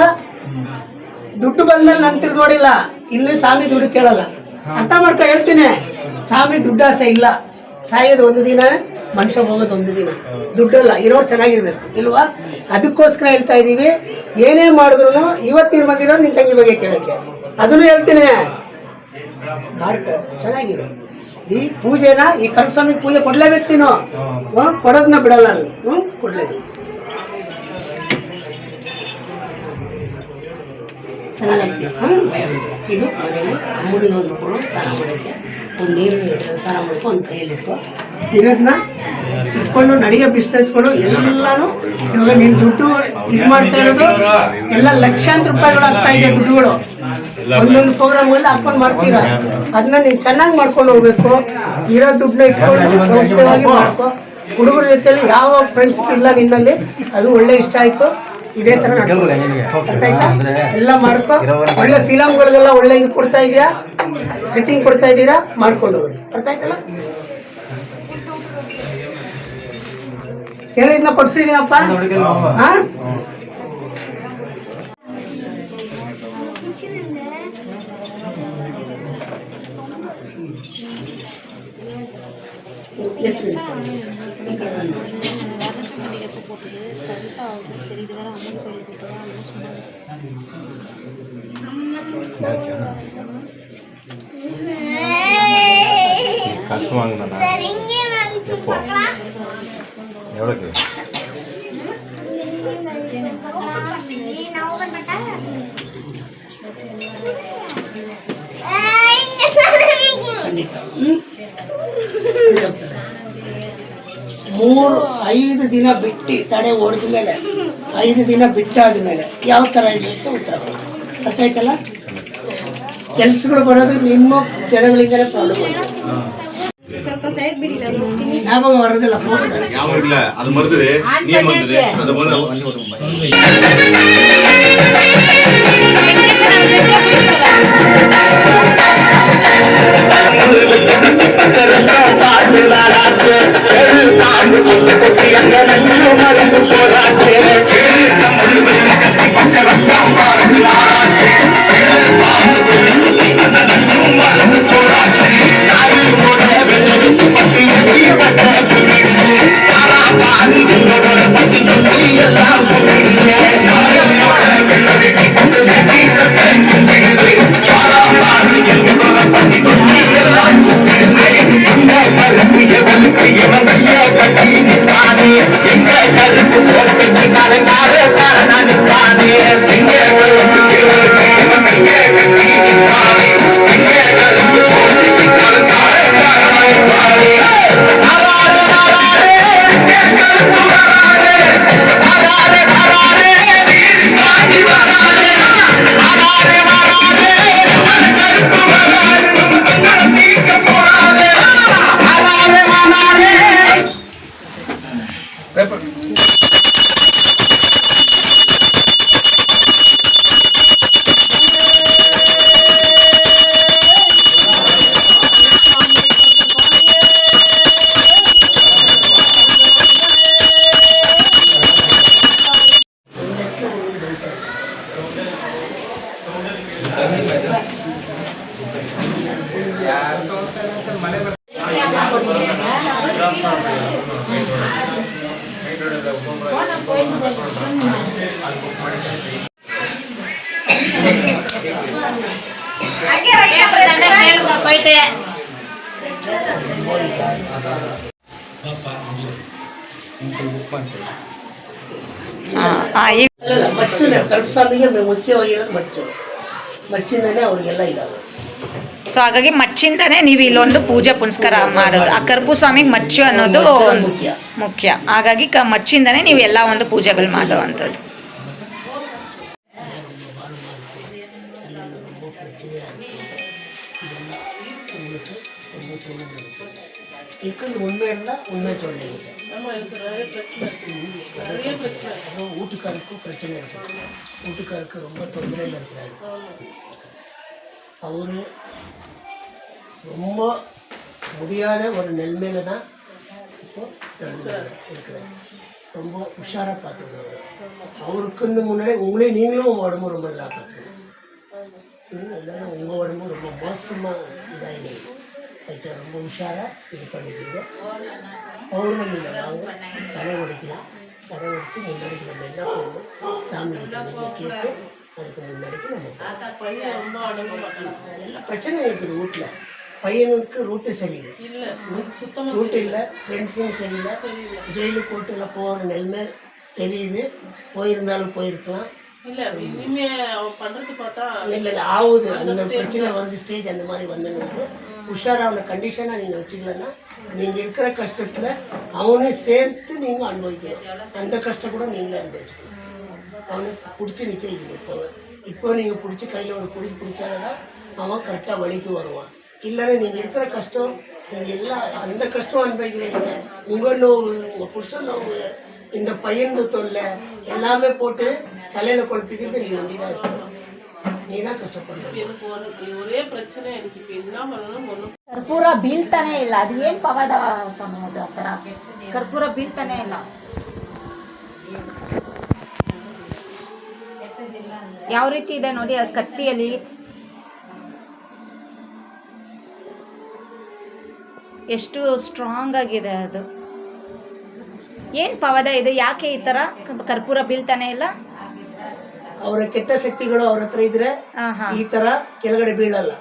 ದುಡ್ಡು ಬಂದ್ಮೇಲೆ ನಾನು ತಿರ್ಗಿ ನೋಡಿಲ್ಲ. ಇಲ್ಲಿ ಸ್ವಾಮಿ ದುಡ್ಡು ಕೇಳಲ್ಲ, ಅರ್ಥ ಮಾಡ್ಕೊ. ಹೇಳ್ತೀನಿ, ಸ್ವಾಮಿ ದುಡ್ಡಾಸೆ ಇಲ್ಲ. ಸಾಯೋದು 1 ದಿನ, ಮನುಷ್ಯ ಹೋಗೋದು 1 ದಿನ. ದುಡ್ಡಲ್ಲ, ಇರೋರು ಚೆನ್ನಾಗಿರ್ಬೇಕು ಇಲ್ವಾ? ಅದಕ್ಕೋಸ್ಕರ ಹೇಳ್ತಾ ಇದ್ದೀವಿ. ಏನೇ ಮಾಡಿದ್ರು ಇವತ್ತು ನೀನು ಬಂದಿರೋ ನಿನ್ನ ತಂಗಿ ಬಗ್ಗೆ ಕೇಳೋಕ್ಕೆ, ಅದನ್ನು ಹೇಳ್ತೀನಿ. ಮಾಡ್ಕೊ, ಚೆನ್ನಾಗಿರು. ಈ ಪೂಜೆನ, ಈ ಕರ್ಪಸ್ವಾಮಿ ಪೂಜೆ ಕೊಡ್ಲೇಬೇಕು ನೀನು. ಕೊಡೋದನ್ನ ಬಿಡಲ್ಲ ನಾನು, ಕೊಡ್ಲೇಬೇಕು. ಇದು ಮನೇಲಿ ಅಮ್ಮನಿಗೆ ಒಂದು ಕೊಡು, ಸ್ನಾನ ಮಾಡೋಕ್ಕೆ ಒಂದು ನೀರು ಸ್ನಾನ ಮಾಡ್ಕೊ, ಒಂದು ಕೈಯಲ್ಲಿಟ್ಟು ಇರೋದನ್ನ ಇಟ್ಕೊಂಡು ನಡೆಯೋ ಬಿಸ್ನೆಸ್ಗಳು ಎಲ್ಲಾನು. ಇವಾಗ ನೀನು ದುಡ್ಡು ಇದು ಮಾಡ್ತಾ ಇರೋದು ಎಲ್ಲ ಲಕ್ಷಾಂತರ ರೂಪಾಯಿಗಳು ಆಗ್ತಾ ಇದೆ. ದುಡ್ಡುಗಳು ಒಂದೊಂದು ಪ್ರೋಗ್ರಾಮ್ಗಳಲ್ಲಿ ಹಾಕೊಂಡು ಮಾಡ್ತೀರಾ. ಅದನ್ನ ನೀನು ಚೆನ್ನಾಗಿ ಮಾಡ್ಕೊಂಡು ಹೋಗ್ಬೇಕು. ಇರೋ ದುಡ್ಡನ್ನ ಇಟ್ಕೊಂಡು ವ್ಯವಸ್ಥೆವಾಗಿ ಮಾಡ್ಕೊ. ಹುಡುಗರ ಜೊತೆಲಿ ಯಾವ ಫ್ರೆಂಡ್ಶಿಪ್ ಇಲ್ಲ ನಿನ್ನಲ್ಲಿ, ಅದು ಒಳ್ಳೆ ಇಷ್ಟ ಆಯಿತು. ಇದೇ ಥರ ಆಯ್ತಾ? ಎಲ್ಲ ಮಾಡ್ಕೊ. ಒಳ್ಳೆ ಫಿಲಮ್ಗಳಿಗೆಲ್ಲ ಒಳ್ಳೆ ಇದು ಕೊಡ್ತಾ ಇದೆಯಾ, ಸೆಟ್ಟಿಂಗ್ ಕೊಡ್ತಾ ಇದ್ದೀರಾ, ಮಾಡ್ಕೊಂಡು ಹೋಗ್ರಿ. ಅರ್ಥ ಆಯ್ತಲ್ಲ? ಹೇಳಿದ್ನ ಕೊಡ್ಸಿದ್ದೀನಪ್ಪ. ಹಾಂ, காசு வாங்கினா எப்போ எவ்வளோக்கு? ಖಂಡಿತ 3-5 ದಿನ ಬಿಟ್ಟು ತಡೆ ಹೊಡೆದ ಮೇಲೆ, 5 ದಿನ ಬಿಟ್ಟಾದ ಮೇಲೆ ಯಾವ ಥರ ಇರುತ್ತೆ ಉತ್ತರ ಕೊಡಿ. ಅರ್ಥ ಆಯ್ತಲ್ಲ? ಕೆಲಸಗಳು ಬರೋದು ನಿಮ್ಮ ಜನಗಳಿಂದಲೇ ಪ್ರಾಬ್ಲಮ್ ಆಗುತ್ತೆ. ಯಾವಾಗ ಬರೋದಿಲ್ಲ, ಯಾವ ಇಲ್ಲ, ಅದು ಮರೆದ್ರೆ ನೀವು ಬಂದ್ರೆ ಅದು ಬಂದ Thank you. ಅಲ್ಲ ಮಚ್ಚುನೇ ಕರುಪಸ್ವಾಮಿಗೆ ಮುಖ್ಯವಾಗಿರೋದು ಮಚ್ಚು. ಮಚ್ಚಿಂದನೇ ಅವ್ರಿಗೆಲ್ಲ ಇದಾಗೋದು. ಸೊ ಹಾಗಾಗಿ ಮಚ್ಚಿಂದನೇ ನೀವು ಇಲ್ಲೊಂದು ಪೂಜೆ ಪುನಸ್ಕಾರ ಮಾಡೋದು. ಆ ಕರ್ಪೂ ಸ್ವಾಮಿಗೆ ಮಚ್ಚು ಅನ್ನೋದು ಮುಖ್ಯ. ಹಾಗಾಗಿ ಮಚ್ಚಿಂದನೇ ನೀವು ಎಲ್ಲ ಒಂದು ಪೂಜೆಗಳು ಮಾಡುವಂಥದ್ದು. ಯಾಕಂದ್ರೆ ಉಣ್ಮೆಯಿಂದ ಉಣ್ಮೆ ಚೊಳ್ಳೆ வீட்டுக்காருக்கும் பிரச்சனை இருக்குது. வீட்டுக்காருக்கு ரொம்ப தொந்தரையில் இருக்கிறாரு. அவர் ரொம்ப முடியாத ஒரு நிலைமையில தான் இப்போ இருக்கிறார். ரொம்ப உஷாராக பார்த்துக்கணும். அவருக்குன்னு முன்னாடி உங்களே நீங்களும் உடம்பு ரொம்ப நல்லா பார்த்துக்கணும். இல்லைன்னா உங்கள் உடம்பு ரொம்ப மோசமாக இதாகிடுது. ரொம்ப உஷாராக இது பண்ணிக்கிறீங்க. பௌர்ணமியில் வாங்க தலை உடைக்கலாம். தலை உடைச்சி முன்னாடிக்கு நம்ம என்ன பண்ணணும், சாமி கிட்ட கேட்டு அதுக்கு முன்னாடிக்கு நம்ம எல்லா பிரச்சனையும் இருக்குது வீட்டில். பையனுக்கு ரூட்டு சரியில்லை, ரூட்டு இல்லை, ஃப்ரெண்ட்ஸும் சரியில்லை, ஜெயிலு கோர்ட்டில் போகிற நிலைமை தெரியுது. போயிருந்தாலும் போயிருக்கலாம். இல்லை ஆகுது. அந்த பிரச்சனை வந்து ஸ்டேஜ் அந்த மாதிரி வந்துன்னு உஷாரான கண்டிஷனாக நீங்கள் வச்சுக்கலன்னா நீங்கள் இருக்கிற கஷ்டத்தில் அவனையும் சேர்த்து நீங்கள் அனுபவிக்கணும். அந்த கஷ்டம் கூட நீங்களே அனுபவிச்சுக்கணும். அவனுக்கு பிடிச்சி நிற்க வைக்கணும். இப்போ நீங்கள் பிடிச்சி கையில் ஒரு பிடிச்சாதான் அவன் கரெக்டாக வழிக்கு வருவான். இல்லைன்னா நீங்கள் இருக்கிற கஷ்டம் நீங்கள் எல்லாம் அந்த கஷ்டம் அனுபவிக்கிறீங்க. உங்கள் நோவு, உங்கள் புருஷன் நோவு, இந்த பையன் தொல்லை எல்லாமே போட்டு தலையில் குழப்பிக்கிறது நீ ஒண்டிதான் இருக்கணும். நீ தான் கஷ்டப்படுற. ஒரே பிரச்சனை எனக்கு இப்போ என்ன பண்ணணும். ಕರ್ಪೂರ ಬೀಳ್ತಾನೆ ಇಲ್ಲ. ಅದು ಏನು ಪವಾದ ಸ್ವಾಮಿ ಅದು? ಆ ಥರ ಕರ್ಪೂರ ಬೀಳ್ತಾನೆ ಇಲ್ಲ. ಯಾವ ರೀತಿ ಇದೆ ನೋಡಿ ಆ ಕತ್ತಿಯಲ್ಲಿ. ಎಷ್ಟು ಸ್ಟ್ರಾಂಗ್ ಆಗಿದೆ ಅದು. ಏನು ಪವಾದ ಇದು? ಯಾಕೆ ಈ ಥರ ಕರ್ಪೂರ ಬೀಳ್ತಾನೆ ಇಲ್ಲ? ಅವರ ಕೆಟ್ಟ ಶಕ್ತಿಗಳು ಅವ್ರ ಹತ್ರ ಇದ್ರೆ ಈ ತರ ಕೆಳಗಡೆ ಬೀಳಲ್ಲ.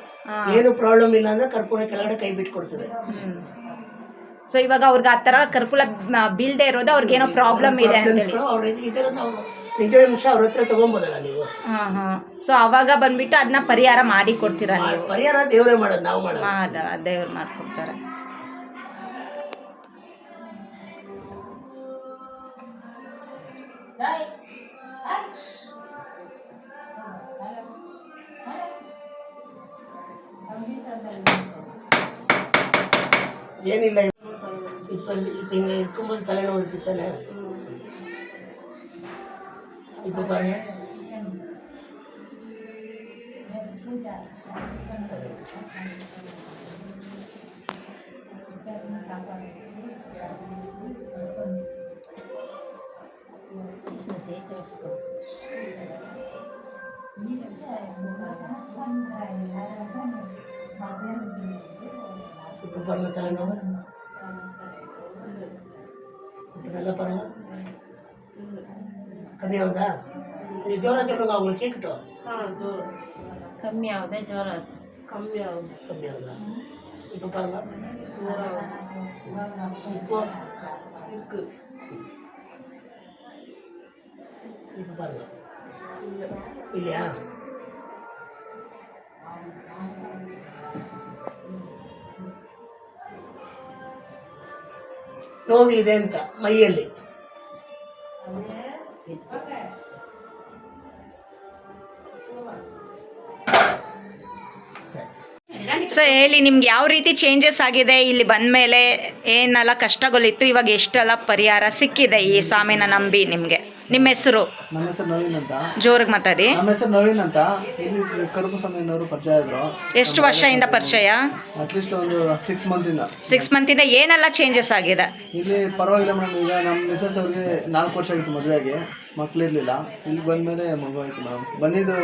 ಏನು ಪ್ರಾಬ್ಲಮ್ ಇಲ್ಲ ಅಂದ್ರೆ ಕರ್ಪೂರ ಕೆಳಗಡೆ ಕೈ ಬಿಟ್ಕೊಡ್ತದೆ. ಸೊ ಇವಾಗ ಅವ್ರಿಗೆ ಆ ಥರ ಕರ್ಪೂರ ಬೀಳದೆ ಇರೋದು ಅವ್ರಿಗೇನೋ ಪ್ರಾಬ್ಲಮ್ ಇದೆ ಅಂತೇಳಿ ನಿಜ ನಿಮಿಷ ಅವ್ರ ಹತ್ರ ತಗೊಂಬೋದಲ್ಲ ನೀವು. ಸೊ ಅವಾಗ ಬಂದ್ಬಿಟ್ಟು ಅದನ್ನ ಪರಿಹಾರ ಮಾಡಿ ಕೊಡ್ತೀರಾ ನೀವು? ಪರಿಹಾರ ದೇವರೇ ಮಾಡೋದು, ನಾವು ಮಾಡೋದು. ದೇವ್ರು ಮಾಡ್ಕೊಡ್ತಾರೆ. ಏನಿಲ್ಲ, இப்போ இங்கே இருக்கும்போது தலைநோவு இருக்கு தானே. இப்போ பாருங்க, இப்போ பாருங்க தலைநோவு. இப்போ நல்லா பாருங்க, கம்மியாகுதா? நீங்கள் ஜோரா சொல்லுங்க, அவங்க கேட்கட்டும். கம்மியாகுது, ஜோரம் கம்மியாகுதா? இப்போ பாருங்க, இப்போ இருக்கு. இப்போ பாருங்க, இல்லையா? ನೋವಿದೆ ಅಂತ ಮೈಯಲ್ಲಿ. ಸೊ ಹೇಳಿ, ನಿಮ್ಗೆ ಯಾವ ರೀತಿ ಚೇಂಜಸ್ ಆಗಿದೆ ಇಲ್ಲಿ ಬಂದಮೇಲೆ? ಏನೆಲ್ಲ ಕಷ್ಟಗಳಿತ್ತು, ಇವಾಗ ಎಷ್ಟೆಲ್ಲ ಪರಿಹಾರ ಸಿಕ್ಕಿದೆ ಈ ಸ್ವಾಮಿನ ನಂಬಿ ನಿಮಗೆ? ನಿಮ್ಮ ಹೆಸರು? ನಮ್ಮ ಹೆಸರು ನವೀನ್ ಅಂತ. ಜೋರಾಗಿ ಮಾತಾಡಿ. ನಮ್ಮ ಹೆಸರು ನವೀನ್ ಅಂತ. ಇಲ್ಲಿ ಕರುಪಸ್ವಾಮಿಯವರು ಪರಿಚಯ ಇದ್ರು. ಎಷ್ಟು ವರ್ಷದಿಂದ ಪರಿಚಯ? ಅಟ್ಲೀಸ್ಟ್ ಒಂದು 6 ಮಂತಿಂದ. 6 ಮಂತಿಂದ ಏನೆಲ್ಲ ಚೇಂಜಸ್ ಆಗಿದೆ? ಇಲ್ಲಿ ಪರವಾಗಿಲ್ಲ ಮೇಡಮ್. ಈಗ ನಮ್ಮ ಮಿಸಸ್ ಅವ್ರಿಗೆ 4 ವರ್ಷ ಆಗಿತ್ತು ಮದುವೆಯಾಗಿ, ಮಕ್ಕಳಿರಲಿಲ್ಲ. ಇಲ್ಲಿ ಬಂದಮೇಲೆ ಮಗು ಆಯಿತು ಮೇಡಮ್. ಬಂದಿದ್ದು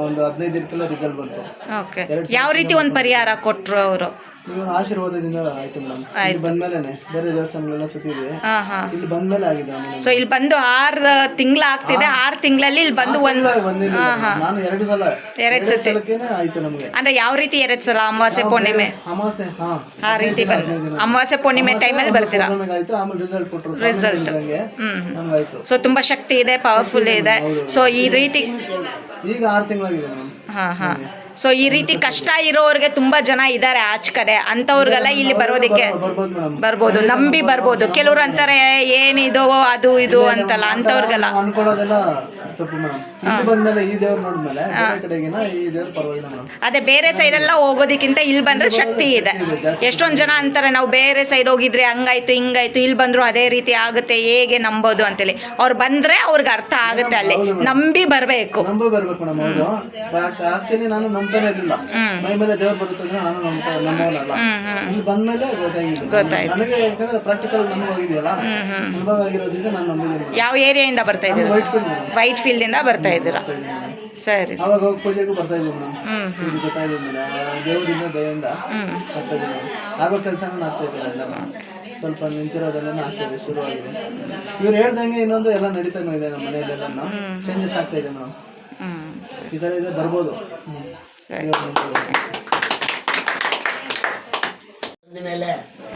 ಒಂದು 15 ದಿನಕ್ಕೆಲ್ಲ ರಿಸಲ್ಟ್ ಬಂತು. ಓಕೆ. ಯಾವ ರೀತಿ ಒಂದು ಪರಿಹಾರ ಕೊಟ್ಟರು ಅವರು? ಇವಾಗ ಆಶೀರ್ವಾದದಿಂದ ಆಯ್ತು ಮೇಡಮ್. ಇಲ್ಲಿ ಬಂದ್ಮೇಲೆ ಬೇರೆ ದೇವಸ್ಥಾನಗಳೆಲ್ಲ ಸುತ್ತಿದ್ವಿ. ಇಲ್ಲಿ ಬಂದ್ಮೇಲೆ ಆಗಿದೆ. ಸೊ ಇಲ್ಲಿ ಬಂದು 6 ತಿಂಗಳು ಆಗ್ತಿದೆ. 6 ತಿಂಗಳಲ್ಲಿ ಇಲ್ಲಿ ಬಂದು ಬಂದಿಲ್ಲ ನಾನು 2 ಸಲ. 2 ಸಲಕ್ಕೇನೆ ಆಯ್ತು ನಮಗೆ. ಅಂದ್ರೆ ಯಾವ ರೀತಿ 2 ಸಲ? ಅಮಾವಾಸ್ಯೆ ಪೂರ್ಣಿಮೆ ಅಮಾವಾಸ್ಯೆ ಆ ರೀತಿ ಬಂದು ಅಮಾವಾಸ್ಯೆ ಪೂರ್ಣಿಮೆ ಟೈಮಲ್ಲಿ ಬರ್ತೀರಾ? ಆಯ್ತು. ಆಮೇಲೆ ರಿಸಲ್ಟ್ ಕೊಟ್ಟರು. ರಿಸಲ್ಟ್ ನಮ್ಗಾಯ್ತು. ಸೊ ತುಂಬಾ ಶಕ್ತಿ ಇದೆ, ಪವರ್ಫುಲ್ ಇದೆ. ಸೊ ಈ ರೀತಿ ಈಗ 6 ತಿಂಗಳಾಗಿದೆ ಮೇಡಮ್. ಸೊ ಈ ರೀತಿ ಕಷ್ಟ ಇರೋರಿಗೆ ತುಂಬಾ ಜನ ಇದ್ದಾರೆ ಆಚೆ ಕಡೆ. ಅಂಥವ್ರಿಗೆಲ್ಲ ಇಲ್ಲಿ ಬರೋದಕ್ಕೆ ಬರ್ಬೋದು, ನಂಬಿ ಬರ್ಬೋದು. ಕೆಲವ್ರು ಅಂತಾರೆ ಏನಿದು ಅದು ಇದು ಅಂತಲ್ಲ, ಅಂಥವ್ರಿಗೆಲ್ಲ ಅನ್ಕೊಳ್ಳೋದೆಲ್ಲ ತಪ್ಪು ಮೇಡಮ್. ಇಲ್ಲಿ ಬಂದ್ಮೇಲೆ ಈ ದೇವ್ರು ನೋಡಿದ್ಮೇಲೆ ಕಡೆಗಿನ ಈ ದೇವ್ರು ಪರವಾಗಿಲ್ಲ ಮೇಡಮ್. ಅದೇ ಬೇರೆ ಸೈಡ್ ಎಲ್ಲ ಹೋಗೋದಕ್ಕಿಂತ ಇಲ್ಲಿ ಬಂದ್ರೆ ಶಕ್ತಿ ಇದೆ. ಎಷ್ಟೊಂದು ಜನ ಅಂತಾರೆ ನಾವು ಬೇರೆ ಸೈಡ್ ಹೋಗಿದ್ರೆ ಹಂಗಾಯ್ತು ಹಿಂಗಾಯ್ತು, ಇಲ್ಲಿ ಬಂದ್ರು ಅದೇ ರೀತಿ ಆಗುತ್ತೆ, ಹೇಗೆ ನಂಬೋದು ಅಂತೇಳಿ. ಅವ್ರು ಬಂದ್ರೆ ಅವ್ರಿಗೆ ಅರ್ಥ ಆಗುತ್ತೆ. ಅಲ್ಲಿ ನಂಬಿ ಬರ್ಬೇಕು ಮೇಡಮ್. ಹೌದು. ಆಕ್ಚುಲಿ ನಾನು ನಂಬ್ತಾನೆ ಇರಲಿಲ್ಲ. ಮೈ ಮೇಲೆ ದೇವ್ರು ಬರುತ್ತದೆ ನಾನು ನಂಬೋನಲ್ಲ. ಇಲ್ಲಿ ಬಂದ್ಮೇಲೆ ಗೊತ್ತಾಯ್ತು ನನಗೆ. ಯಾಕಂದ್ರೆ ಪ್ರಾಕ್ಟಿಕಲ್ ನಮ್ಗೆ ಹೋಗಿದೆಯಲ್ಲ, ಅನುಭವ ಆಗಿರೋದ್ರಿಂದ ನಾನು ನಂಬಿದ್ದೀನಿ. ಯಾವ ಏರಿಯಾಯಿಂದ ಬರ್ತಾ ಇದ್ದೀರಾ? ವೈಟ್ ಫೀಲ್ಡ್ ಇಂದ ಬರ್ತಾ ಇದ್ದೀರಾ? ಸರಿ. ಅವಾಗ ಹೋಗಿ ಪೂಜೆಗೂ ಬರ್ತಾ ಇದ್ದೀವಿ ಮೇಡಮ್. ಇದು ಗೊತ್ತಾಗಿದೆ ಮೇಡಮ್. ದೇವರಿಂದ ದಯೆಯಿಂದ ಬರ್ತಾ ಇದ್ದೀವಿ. ಆಗೋ ಕೆಲಸನ ಆಗ್ತಾ ಇದ್ದಾರೆ ಎಲ್ಲ. ಸ್ವಲ್ಪ ನಿಂತಿರೋದೆಲ್ಲ ಆಗ್ತಾಯಿದೆ, ಶುರುವಾಗಿದೆ. ಇವ್ರು ಹೇಳ್ದಂಗೆ ಇನ್ನೊಂದು ಎಲ್ಲ ನಡೀತಾನೂ ಇದೆ ನಮ್ಮ ಮನೆಯಲ್ಲೆಲ್ಲ. ಚೇಂಜಸ್ ಆಗ್ತಾ ಇದೆ ಮೇಡಮ್. ಈ ಥರ ಇದೆ, ಬರ್ಬೋದು. ಮೇಲೆ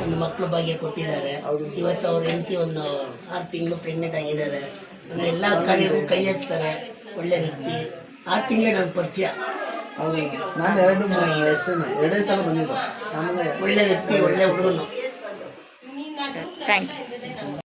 ಒಂದು ಮಕ್ಕಳು ಭಾಗ್ಯ ಕೊಟ್ಟಿದ್ದಾರೆ. ಇವತ್ತು ಅವ್ರ ಹೆಂಡತಿ ಒಂದು 6 ತಿಂಗಳು ಪ್ರೆಗ್ನೆಂಟ್ ಆಗಿದ್ದಾರೆ. ಎಲ್ಲ ಕಾರ್ಯಕ್ಕೂ ಕೈ ಹಾಕ್ತಾರೆ. ಒಳ್ಳೆ ವ್ಯಕ್ತಿ. 6 ತಿಂಗಳೇ ನನ್ನ ಪರಿಚಯ. ಹೌದು. ನಾನು 2 ಸಲ ಬಂದಿದ್ದು. ಆಮೇಲೆ ಒಳ್ಳೆ ವ್ಯಕ್ತಿ, ಒಳ್ಳೆ ಹುಡುಗನು. Thank you.